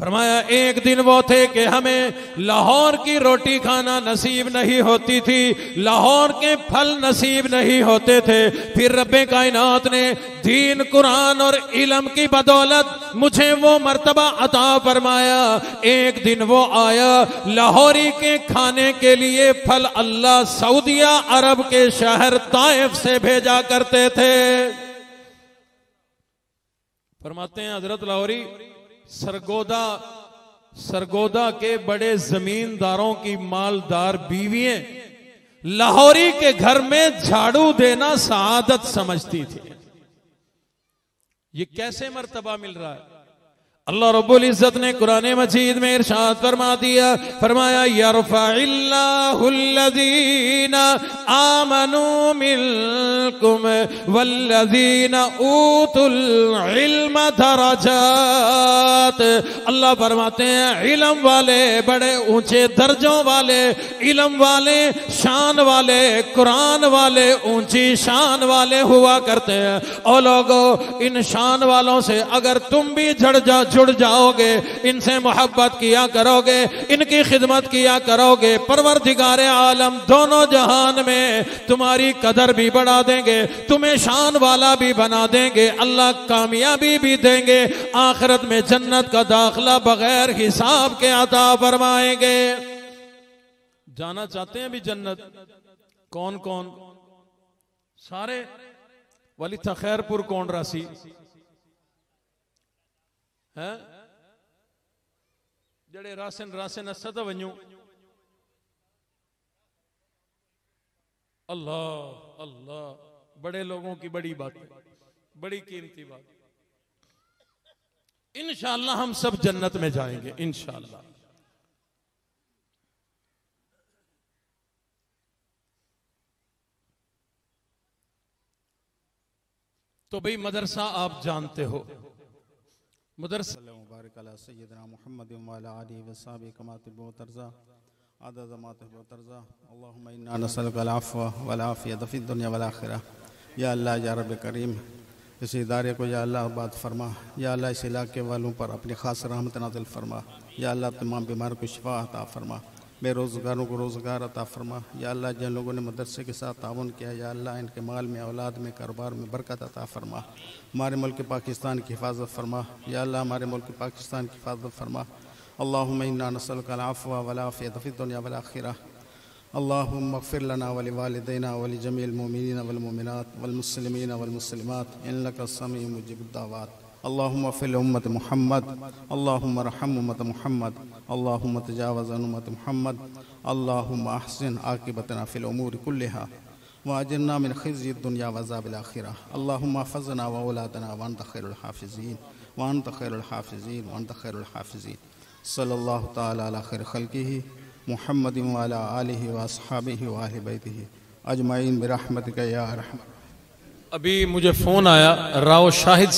फरमाया एक दिन वो थे कि हमें लाहौर की रोटी खाना नसीब नहीं होती थी, लाहौर के फल नसीब नहीं होते थे। फिर रब्बे कायनात ने दीन, कुरान और इल्म की बदौलत मुझे वो मर्तबा अता फरमाया। एक दिन वो आया, लाहौरी के खाने के लिए फल अल्लाह सऊदिया अरब के शहर ताइफ से भेजा करते थे। फरमाते हैं हजरत लाहौरी सरगोदा के बड़े जमींदारों की मालदार बीवियां लाहौरी के घर में झाड़ू देना सआदत समझती थी। ये कैसे मर्तबा मिल रहा है? अल्लाह रब्बुल इज्जत ने कुरान मजीद में इरशाद फरमा दिया, फरमाया यरफ़इल्लाहुल्लज़ीना आमनू मिनकुम वल्लज़ीना ऊतुल इल्म दरजात। अल्लाह फरमाते हैं इल्म वाले बड़े ऊंचे दर्जों वाले, इल्म वाले शान वाले, कुरान वाले ऊंची शान वाले हुआ करते हैं। ओ लोगों, इन शान वालों से अगर तुम भी जुड़ जाओगे, इनसे मोहब्बत किया करोगे, इनकी खिदमत किया करोगे, परवरदिगार आलम दोनों जहान में तुम्हारी कदर भी बढ़ा देंगे, तुम्हें शान वाला भी बना देंगे, अल्लाह कामयाबी भी देंगे, आखिरत में जन्नत का दाखिला बगैर हिसाब के अता फरमाएंगे। जाना चाहते हैं भी जन्नत? कौन कौन? सारे वाली खैरपुर कौन रासी है जड़े रासन असद वञू। अल्लाह अल्लाह, बड़े लोगों की बड़ी बात, बड़ी कीमती बात। इंशाअल्लाह हम सब जन्नत में जाएंगे इंशाअल्लाह। तो भाई मदरसा आप जानते हो, मदरसा सय्यदना मुहम्मद व अला आलिहि व सहाबिहि कमा तुहिब्बु व तर्ज़ा अदद मा तुहिब्बु व तर्ज़ा। अल्लाहुम्मा इन्ना नसअलुका अल-अफ़्व वल आफ़ियत फ़िद दुनिया वल आखिरह। या अल्लाह या रब करीम, इस इदारे को या अल्लाह आबाद फरमा। या अल्लाह इस इलाके वालों पर अपनी ख़ास रहमत नाज़िल फरमा। या अल्लाह तमाम बीमार को शिफा अता फरमा, बेरोज़गारों को रोज़गार अता फरमा। या अल्लाह जिन लोगों ने मदरसे के साथ ताउन किया, या अल्लाह इनके माल में, औलाद में, कारोबार में बरकत अता फरमा। हमारे मुल्क पाकिस्तान की हिफाजत फरमा। या अल्लाह हमारे मुल्क पाकिस्तान की हिफाजत फरमा। अल्लाहुम्मा इन्ना नसअलुका अल-अफ़्व वल आफ़ियत फ़िद दुनिया वल आखिरह। अल्लाहुम्मा इग़फ़िर लना व लिवालिदैना व लिजमीइल मुमिनीना वल मुमिनात वल मुस्लिमीना वल मुस्लिमात इन्नका समीउन मुजीबुद दावात। अल्लाहुम्मा फ़िल उम्मत मुहम्मद, अल्लाहुम्मा रहम उम्मत मुहम्मद, अल्लाहुम्मा तजावज़ अन उम्मत मुहम्मद, अल्लाहुम्मा अहसिन आक़िबतना फ़िल उमूरि कुल्लिहा व अजिरना मिन ख़िज़्यि दुनिया व अज़ाबिल आखिरह। अल्लाहुम्मा हफ़िज़ना व औलादना व अंत खैरुल हाफ़िज़ीन व अंत खैरुल हाफ़िज़ीन व अंत खैरुल हाफ़िज़ीन। सल्लल्लाहु तआला अला खैरि ख़ल्क़िही मुहम्मदिन व अला आलिहि व अस्हाबिहि व अहलि बैतिहि अजमाइन बिरहमतिका या अरहम। अभी मुझे फोन आया राव शाहिद